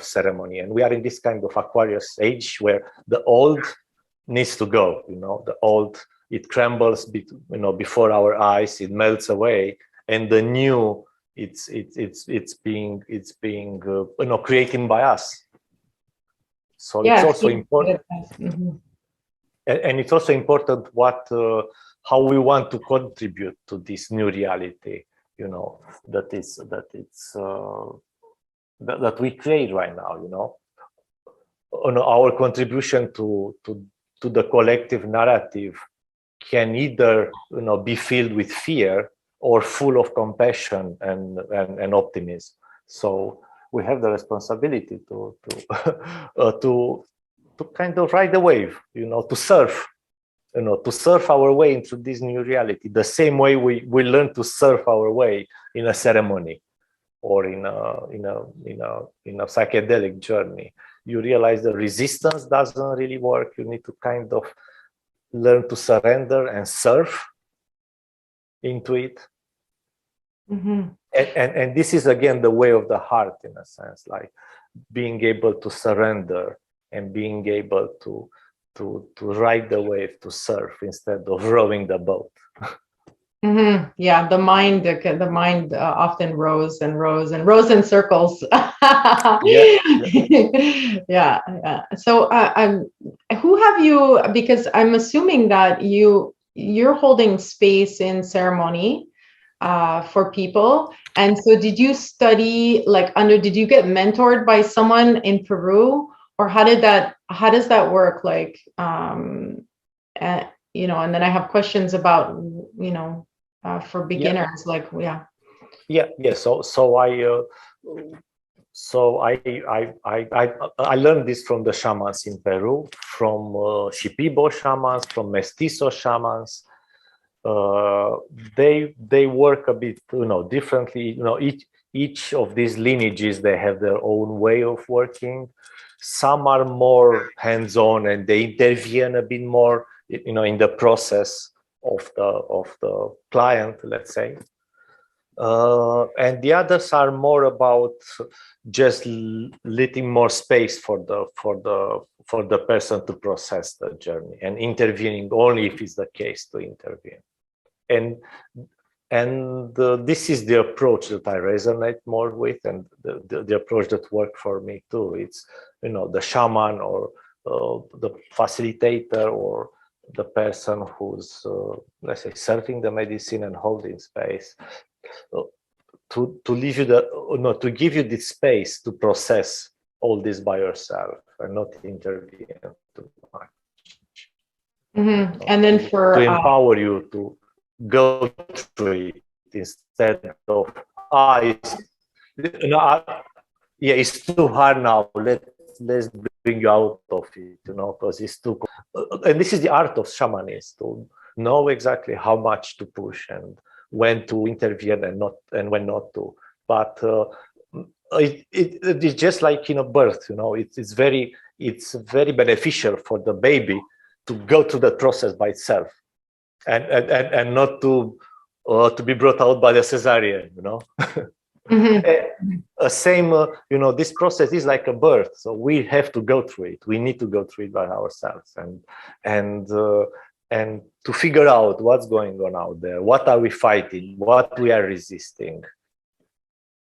ceremony, and we are in this kind of Aquarius age where the old needs to go. The old, it crumbles before our eyes, it melts away, and the new, it's being created by us. So it's also important, and it's also important how we want to contribute to this new reality, that we create right now. Our contribution to the collective narrative can either be filled with fear or full of compassion and optimism. So we have the responsibility to kind of ride the wave, to surf, to surf our way into this new reality, the same way we learn to surf our way in a ceremony or in a psychedelic journey. You realize the resistance doesn't really work. You need to kind of learn to surrender and surf into it. And this is again the way of the heart, in a sense, like being able to surrender and being able to ride the wave, to surf instead of rowing the boat. Yeah, the mind often rows in circles. Yeah. So who have you, because I'm assuming that you're holding space in ceremony for people, and so did you study did you get mentored by someone in Peru, or how does that work, and then I have questions about for beginners, So I learned this from the shamans in Peru, from Shipibo shamans, from Mestizo shamans. They work a bit differently. Each of these lineages, they have their own way of working. Some are more hands-on and they intervene a bit more in the process of the client, let's say. And the others are more about just letting more space for the person to process the journey and intervening only if it's the case to intervene. And this is the approach that I resonate more with, and the approach that worked for me too. It's the shaman or the facilitator or the person who's let's say serving the medicine and holding space. To leave you to give you the space to process all this by yourself and not intervene too much. And then to empower you to go through it instead of yeah, it's too hard now. Let's bring you out of it, because it's too. And this is the art of shamanism, to know exactly how much to push and when to intervene and when not to. But it's just like birth. It's very beneficial for the baby to go through the process by itself, and not to be brought out by the cesarean. Same, this process is like a birth, so we have to go through it. We need to go through it by ourselves, and to figure out what's going on out there, what are we fighting, what we are resisting,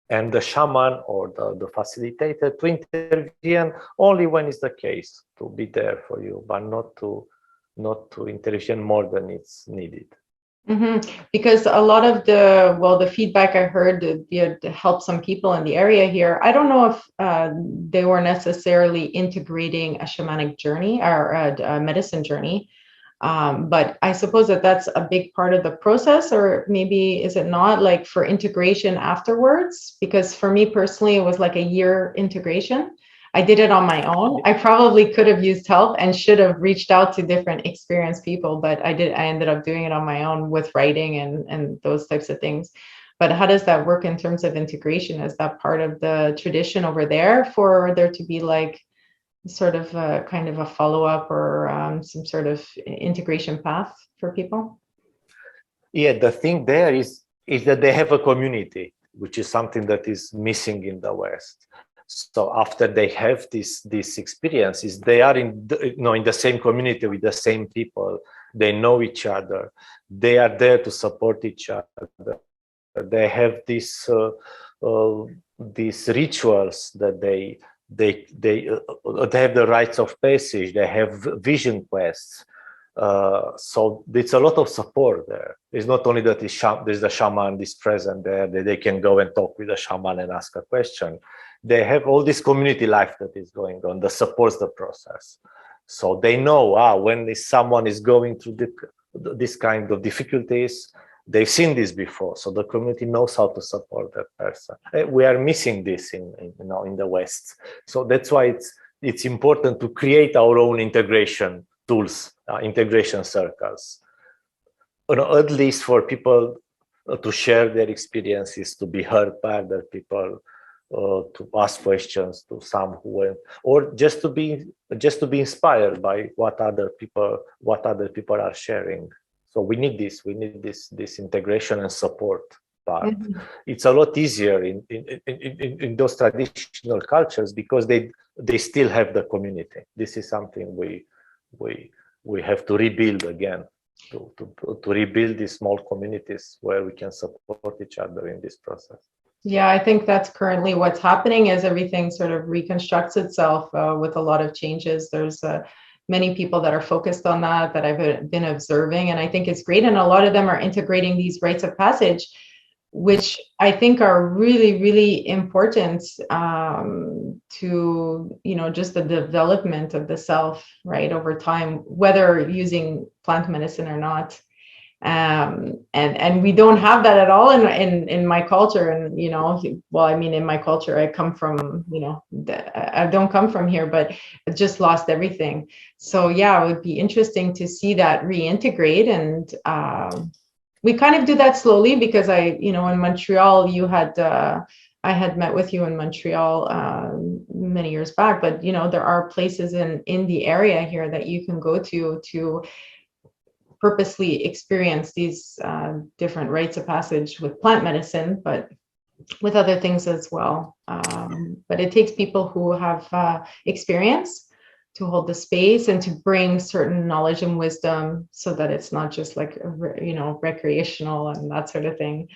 and the shaman or the facilitator to intervene only when it's the case, to be there for you, but not to intervene more than it's needed. Because a lot of the feedback I heard to help some people in the area here, I don't know if they were necessarily integrating a shamanic journey or a medicine journey, but I suppose that's a big part of the process, or maybe is it not, like for integration afterwards? Because for me personally, it was like a year integration. I did it on my own. I probably could have used help and should have reached out to different experienced people, but I ended up doing it on my own with writing and those types of things. But how does that work in terms of integration? Is that part of the tradition over there for there to be like sort of a kind of a follow-up or some sort of integration path for people? Yeah, the thing there is that they have a community, which is something that is missing in the West. So after they have these experiences, they are in the same community with the same people. They know each other. They are there to support each other. They have these rituals that they have the rites of passage. They have vision quests. So it's a lot of support there. It's not only that there's the shaman is present there, that they can go and talk with the shaman and ask a question. They have all this community life that is going on that supports the process. So they know when someone is going through this kind of difficulties, they've seen this before. So the community knows how to support that person. We are missing this in the West. So that's why it's important to create our own integration tools, integration circles, at least for people to share their experiences, to be heard by other people, to ask questions to some who went, or just to be inspired by what other people are sharing. So we need this integration and support part. It's a lot easier in those traditional cultures because they still have the community. This is something we have to rebuild again, to rebuild these small communities where we can support each other in this process. Yeah, I think that's currently what's happening as everything sort of reconstructs itself with a lot of changes. There's many people that are focused on that I've been observing, and I think it's great. And a lot of them are integrating these rites of passage, which I think are really, really important to, just the development of the self, right, over time, whether using plant medicine or not. And we don't have that at all in my culture. And, in my culture, I come from, I don't come from here, but I just lost everything. So yeah, it would be interesting to see that reintegrate. And we kind of do that slowly because in Montreal, I had met with you in Montreal many years back, but, there are places in the area here that you can go to purposely experience these different rites of passage with plant medicine, but with other things as well. But it takes people who have experience to hold the space and to bring certain knowledge and wisdom so that it's not just like, recreational and that sort of thing.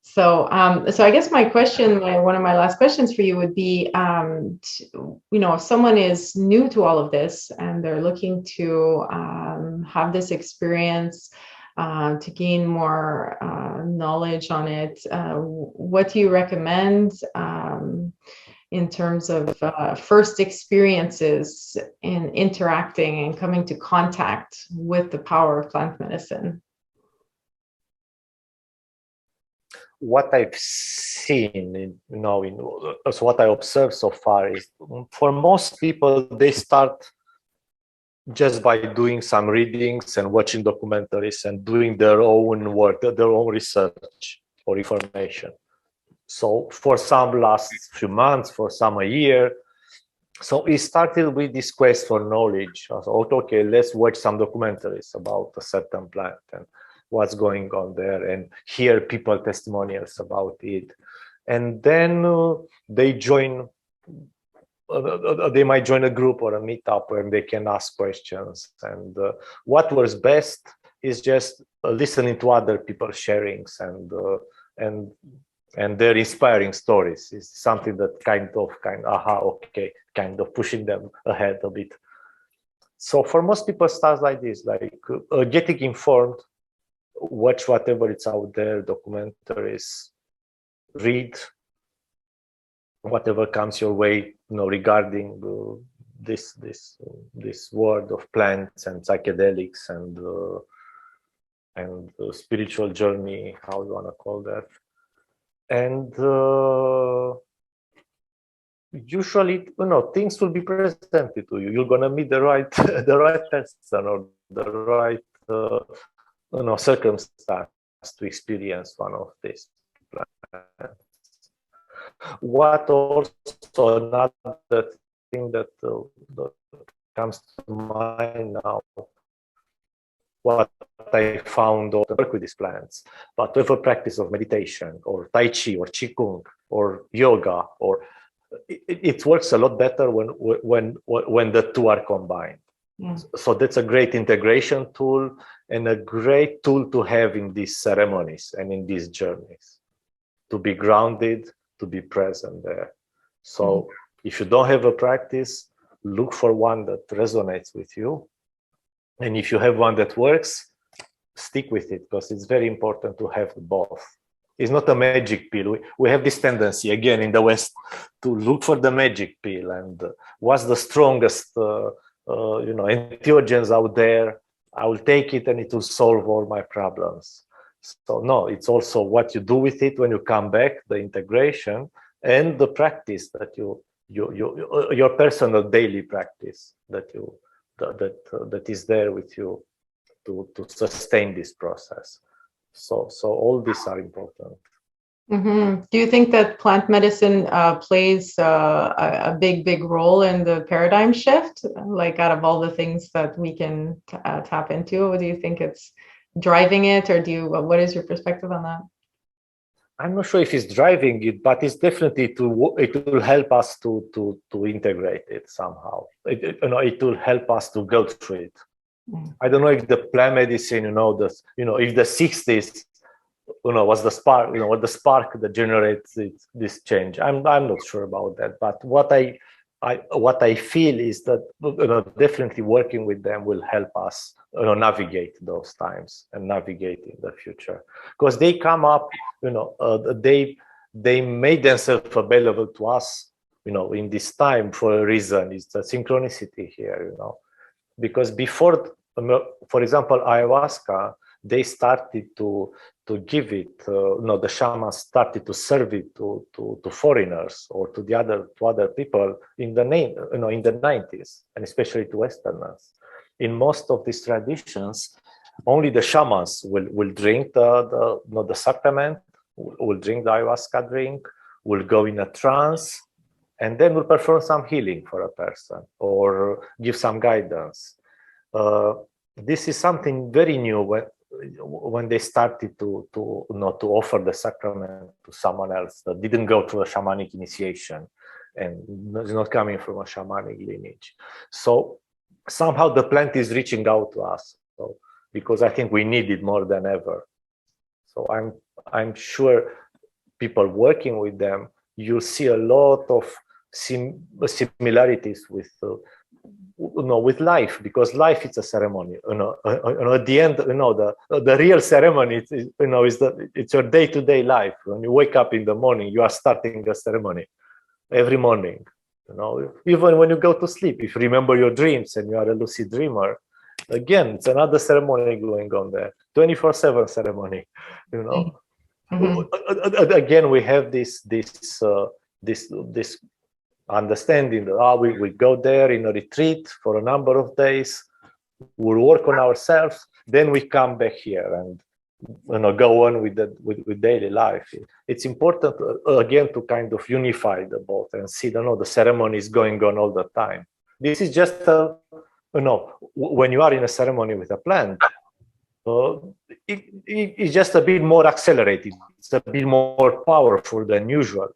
So I guess my question, one of my last questions for you would be, if someone is new to all of this and they're looking to have this experience, to gain more knowledge on it, what do you recommend in terms of first experiences in interacting and coming to contact with the power of plant medicine? what I've seen, so what I observed so far is, for most people, they start just by doing some readings and watching documentaries and doing their own work, their own research or information. So for some last few months, for some a year. So it started with this quest for knowledge. I thought, okay, let's watch some documentaries about a certain plant and what's going on there, and hear people testimonials about it. And then they might join a group or a meetup where they can ask questions. And what works best is just listening to other people sharings and their inspiring stories. Is something that kind of pushing them ahead a bit. So for most people, starts like this, like getting informed, watch whatever it's out there, documentaries, read whatever comes your way, regarding this world of plants and psychedelics and spiritual journey, how you want to call that. And usually, things will be presented to you. You're gonna meet the right person or the right circumstance to experience one of these plants. What also another thing that comes to mind now, what I found to work with these plants, but to have a practice of meditation or Tai Chi or Qigong or yoga, or it works a lot better when the two are combined. Yeah. So that's a great integration tool and a great tool to have in these ceremonies and in these journeys, to be grounded, to be present there. So if you don't have a practice, look for one that resonates with you. And if you have one that works, stick with it, because it's very important to have both. It's not a magic pill. We have this tendency, again, in the West, to look for the magic pill and what's the strongest, entheogens out there. I will take it and it will solve all my problems. So no, it's also what you do with it when you come back, the integration and the practice that your personal daily practice that is there with you to sustain this process. So all these are important. Mm-hmm. Do you think that plant medicine plays a big role in the paradigm shift? Like, out of all the things that we can tap into, do you think it's driving it, or what is your perspective on that? I'm not sure if it's driving it, but it's definitely it will help us to integrate it somehow. It will help us to go through it. I don't know if the plant medicine, if the 60s, was the spark, what the spark that generates this change. I'm not sure about that, but what I feel is that definitely working with them will help us navigate those times and navigate in the future, because they come up, they made themselves available to us, in this time for a reason. It's the synchronicity here, because before, for example, ayahuasca, they started to give it, the shamans started to serve it to foreigners or to other people in the 90s, and especially to Westerners. In most of these traditions, only the shamans will drink the sacrament, will drink the ayahuasca drink, will go in a trance, and then will perform some healing for a person or give some guidance. This is something very new when they started to offer the sacrament to someone else that didn't go through a shamanic initiation and is not coming from a shamanic lineage. So somehow the plant is reaching out to us, because I think we need it more than ever. So I'm sure people working with them, you'll see a lot of similarities with life, because life is a ceremony. At the end, the real ceremony is it's your day-to-day life. When you wake up in the morning, you are starting a ceremony every morning. Even when you go to sleep, if you remember your dreams and you are a lucid dreamer, again, it's another ceremony going on there. 24/7 ceremony. Again, we have this understanding that we go there in a retreat for a number of days, we'll work on ourselves, then we come back here and go on with daily life. It's important again to kind of unify the both and see the ceremony is going on all the time. This is just when you are in a ceremony with a plant, it's just a bit more accelerated. It's a bit more powerful than usual.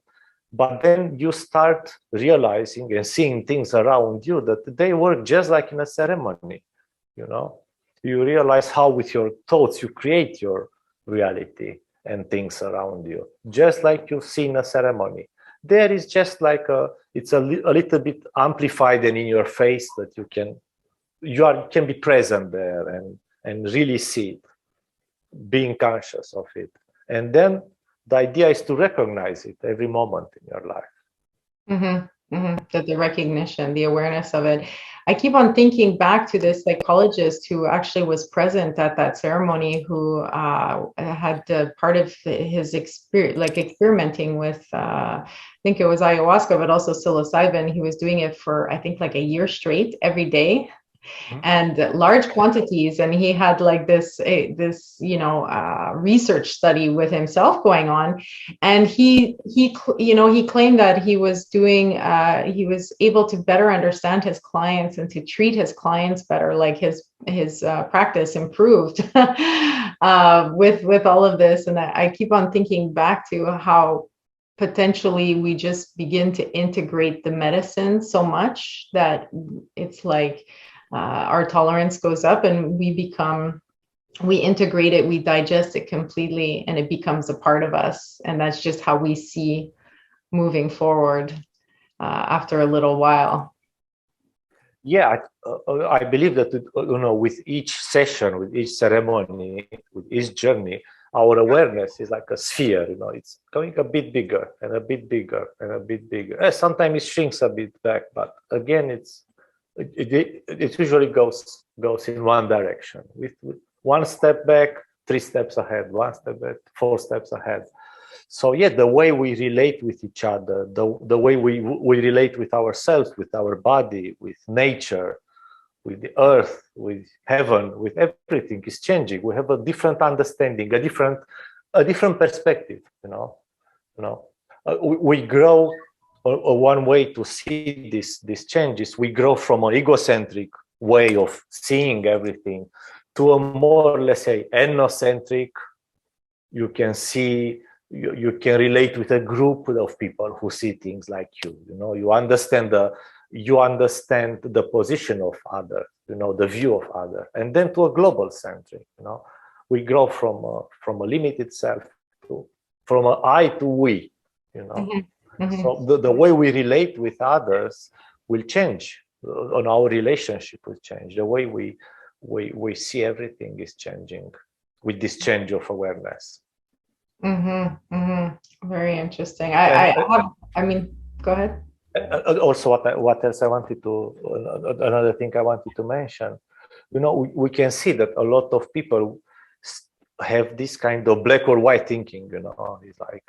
But then you start realizing and seeing things around you that they work just like in a ceremony. You realize how with your thoughts you create your reality and things around you, just like you see in a ceremony. There is just like it's a little bit amplified and in your face that you can be present there and really see it, being conscious of it. And then the idea is to recognize it every moment in your life. That the recognition, the awareness of it. I keep on thinking back to this psychologist who actually was present at that ceremony, who had part of his experience, like experimenting with, I think it was ayahuasca, but also psilocybin. He was doing it for, I think, like a year straight, every day, and large quantities. And he had like this research study with himself going on. And he claimed that he was able to better understand his clients and to treat his clients better, like his practice improved with all of this. And I keep on thinking back to how potentially we just begin to integrate the medicine so much that it's like our tolerance goes up and we integrate it, we digest it completely, and it becomes a part of us. And that's just how we see moving forward after a little while. Yeah, I believe that with each session, with each ceremony, with each journey, our awareness is like a sphere. It's going a bit bigger and a bit bigger and a bit bigger. Sometimes it shrinks a bit back, but again, it usually goes in one direction. With one step back, 3 steps ahead, 1 step back, 4 steps ahead. So yeah, the way we relate with each other, the way we relate with ourselves, with our body, with nature, with the earth, with heaven, with everything is changing. We have a different understanding, a different perspective. We grow. One way to see this changes, we grow from an egocentric way of seeing everything to a more, let's say, ethnocentric. You can see, you can relate with a group of people who see things like you. You understand the position of others, the view of others, and then to a global centric. We grow from a limited self from an I to we. So the way we relate with others will change, and our relationship will change. The way we see everything is changing with this change of awareness. Very interesting. Go ahead. Also, what else I wanted to, another thing I wanted to mention, we can see that a lot of people have this kind of black or white thinking, it's like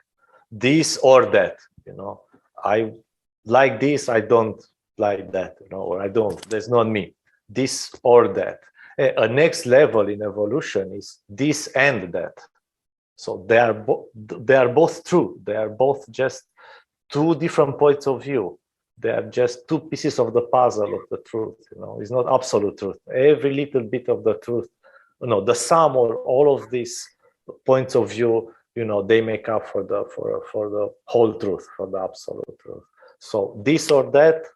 this or that. I like this, I don't like that, or I don't, that's not me, this or that. A next level in evolution is this and that. So they are both true. They are both just 2 different points of view. They are just 2 pieces of the puzzle of the truth. It's not absolute truth. Every little bit of the truth, the sum or all of these points of view, they make up for the whole truth, for the absolute truth. So this or that,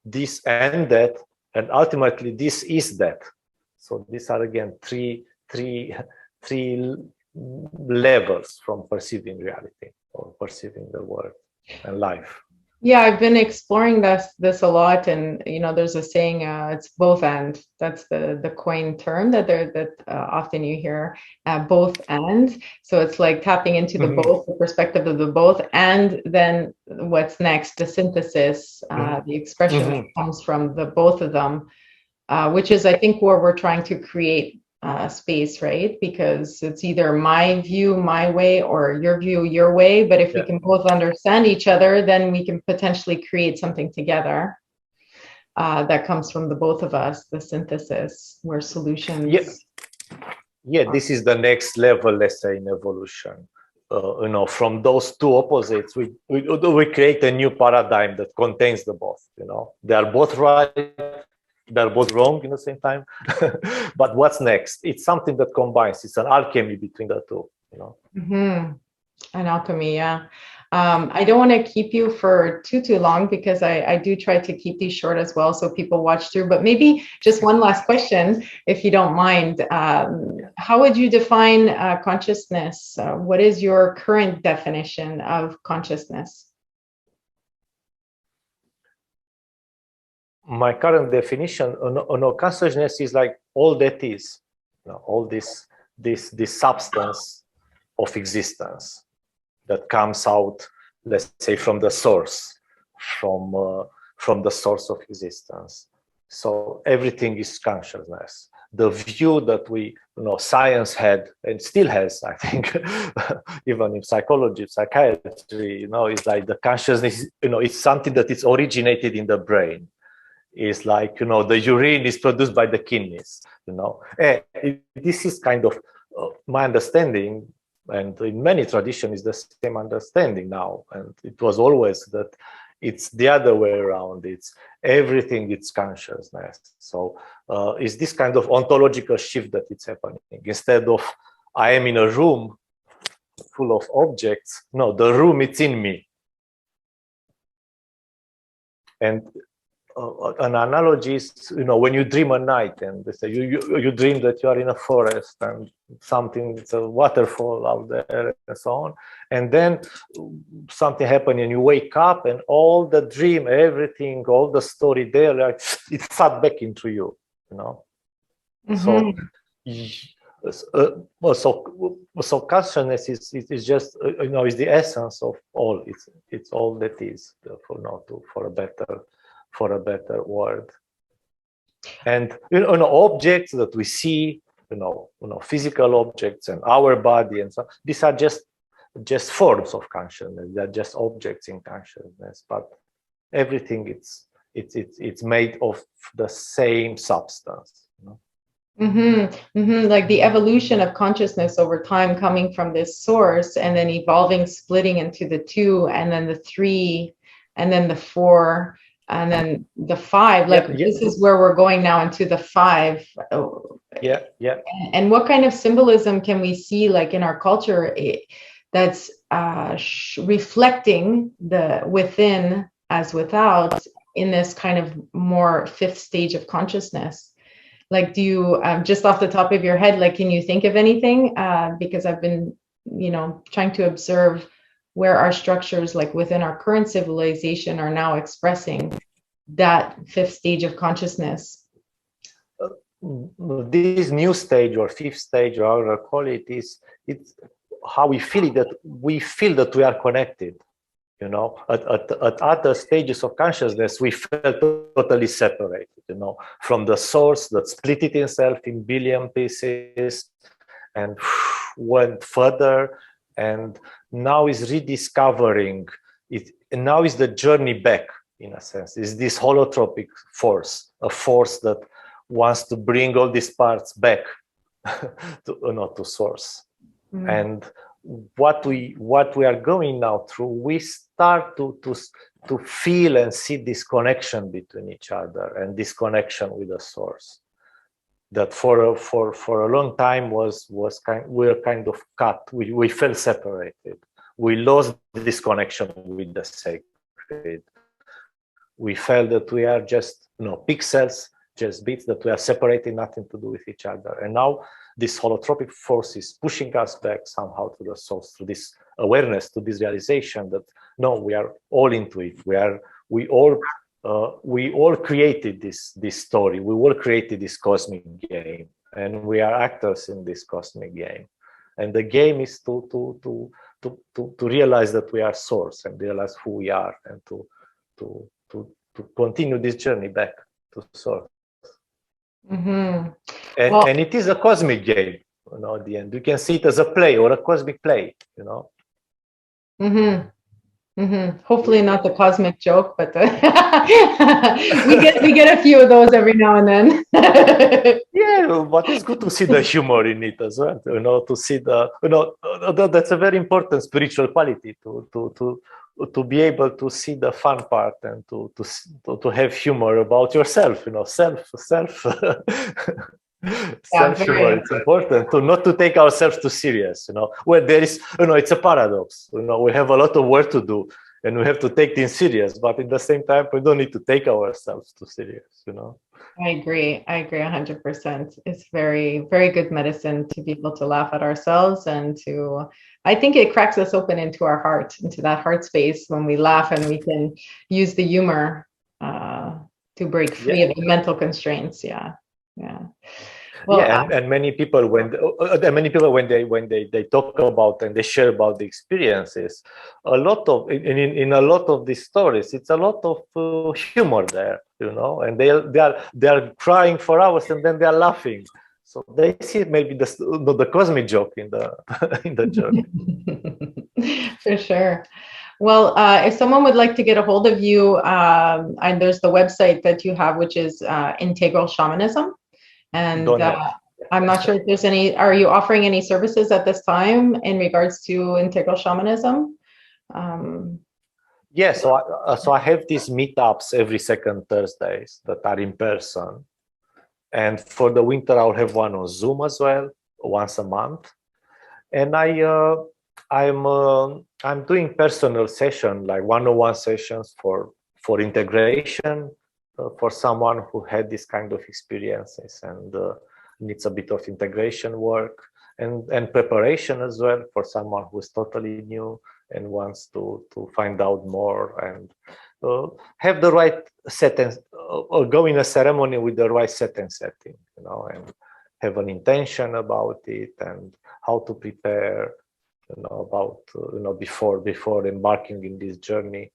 this and that, and ultimately this is that. So these are again three levels from perceiving reality or perceiving the world and life. Yeah, I've been exploring this a lot, and there's a saying, it's both and. That's the coined term that often you hear, both and. So it's like tapping into the both, the perspective of the both, and then what's next, the synthesis, the expression that comes from the both of them, which is, I think, where we're trying to create space, right? Because it's either my view, my way, or your view, your way. But if we can both understand each other, then we can potentially create something together that comes from the both of us, the synthesis, where solutions. Yeah, this is the next level, let's say, in evolution. From those two opposites, we create a new paradigm that contains the both. They are both right, they're both wrong in the same time. But what's next? It's something that combines. It's an alchemy between the two. An alchemy, yeah. I don't want to keep you for too long because I do try to keep these short as well so people watch through. But maybe just one last question, if you don't mind. How would you define consciousness? What is your current definition of consciousness? My current definition of consciousness is like all that is, all this substance of existence that comes out, let's say, from the source, from the source of existence. So everything is consciousness. The view that science had and still has, I think, even in psychology, psychiatry, is like the consciousness. It's something that is originated in the brain. It's like the urine is produced by the kidneys. This is kind of my understanding. And in many traditions, it's the same understanding now. And it was always that it's the other way around. It's everything, it's consciousness. So it's this kind of ontological shift that it's happening. Instead of I am in a room full of objects, no, the room, it's in me. And an analogy is, when you dream at night and they say you dream that you are in a forest and it's a waterfall out there and so on, and then something happened and you wake up and all the dream, everything, all the story there, like it's sucked back into you, So consciousness is just is the essence of all. It's all that is for a better world. And objects that we see, physical objects and our body and so, these are just forms of consciousness. They're just objects in consciousness, but everything it's made of the same substance. Like the evolution of consciousness over time, coming from this source and then evolving, splitting into the two, and then the three, and then the four, and then the five. This is where we're going now, into the five. And what kind of symbolism can we see, like in our culture, that's reflecting the within as without in this kind of more fifth stage of consciousness? Like, do you just off the top of your head, like, can you think of anything? Because I've been, trying to observe where our structures, like within our current civilization, are now expressing that fifth stage of consciousness. This new stage or fifth stage, or however I call it, it's how we feel it, that we feel that we are connected. At other stages of consciousness, we felt totally separated, from the source that split it itself in billion pieces and went further. And now is rediscovering it. And now is the journey back, in a sense. Is this holotropic force, a force that wants to bring all these parts back to source. And what we are going now through, we start to feel and see this connection between each other and this connection with the source. That for a long time we were kind of cut. We felt separated. We lost this connection with the sacred. We felt that we are just pixels, just bits, that we are separated, nothing to do with each other. And now this holotropic force is pushing us back somehow to the source, to this awareness, to this realization that no, we are all into it. We all created this story. We all created this cosmic game, and we are actors in this cosmic game. And the game is to realize that we are source and realize who we are, and to continue this journey back to source. Mm-hmm. And Well, and it is a cosmic game, you know, at the end. You can see it as a play or a cosmic play, you know. mm-hmm. Mm-hmm. Hopefully not the cosmic joke, but we get a few of those every now and then. Yeah, but it's good to see the humor in it as well, you know, to see the, you know, that's a very important spiritual quality to be able to see the fun part and to have humor about yourself, you know, Yeah, self very humor. It's important to not to take ourselves too serious, you know, where there is, you know, it's a paradox, you know, we have a lot of work to do and we have to take things serious, but at the same time we don't need to take ourselves too serious, you know. I agree. I agree 100%. It's very, very good medicine to be able to laugh at ourselves and to, I think it cracks us open into our heart, into that heart space when we laugh and we can use the humor to break free Yeah. of the mental constraints. Yeah. Yeah. Well, Yeah, and many people when they talk about and they share about the experiences, a lot of in a lot of these stories, it's a lot of humor there, you know, and they are crying for hours and then they are laughing. So they see maybe the cosmic joke in the in the journey. for sure. Well, if someone would like to get a hold of you, and there's the website that you have, which is Integral Shamanism. And Donate. I'm not sure if there's any, are you offering any services at this time in regards to integral shamanism? Yeah, so I have these meetups every second Thursdays that are in person. And for the winter, I'll have one on Zoom as well, once a month. And I'm doing personal session, like one-on-one sessions for integration for someone who had this kind of experiences and needs a bit of integration work and preparation as well for someone who's totally new and wants to find out more and have the right setting or go in a ceremony with the right setting, you know, and have an intention about it and how to prepare, you know, about you know, before embarking in this journey.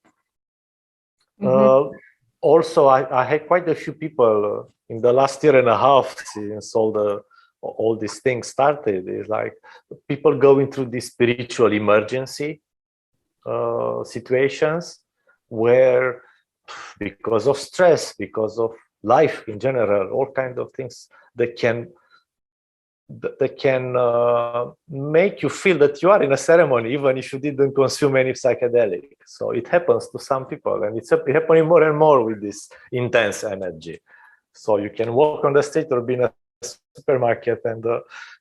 Also, I had quite a few people in the last year and a half since all these things started. It's like people going through these spiritual emergency situations where, because of stress, because of life in general, all kinds of things that can make you feel that you are in a ceremony, even if you didn't consume any psychedelic. So it happens to some people, and it's happening more and more with this intense energy. So you can walk on the street or be in a supermarket, and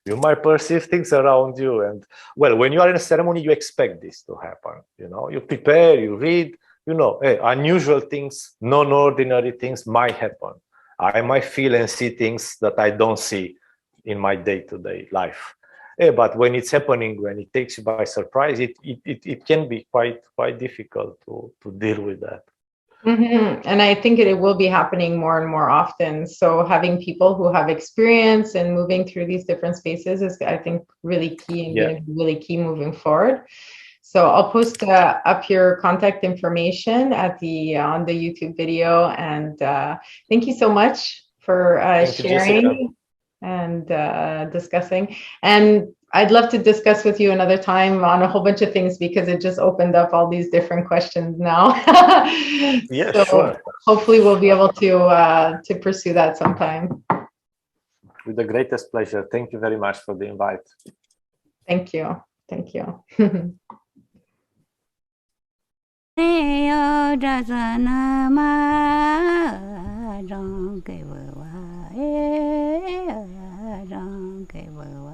you might perceive things around you. And well, when you are in a ceremony, you expect this to happen. You know, you prepare, you read. You know, hey, unusual things, non-ordinary things might happen. I might feel and see things that I don't see in my day-to-day life. But when it's happening, when it takes you by surprise, it can be quite difficult to deal with that. And I think it will be happening more and more often. So having people who have experience in moving through these different spaces is, I think, really key and going to be really key moving forward. So I'll post up your contact information at on the YouTube video. And thank you so much for sharing and discussing. And I'd love to discuss with you another time on a whole bunch of things because it just opened up all these different questions now. Yeah, so sure. Hopefully we'll be able to pursue that sometime. With the greatest pleasure. Thank you very much for the invite. Thank you. Thank you. Don't give away.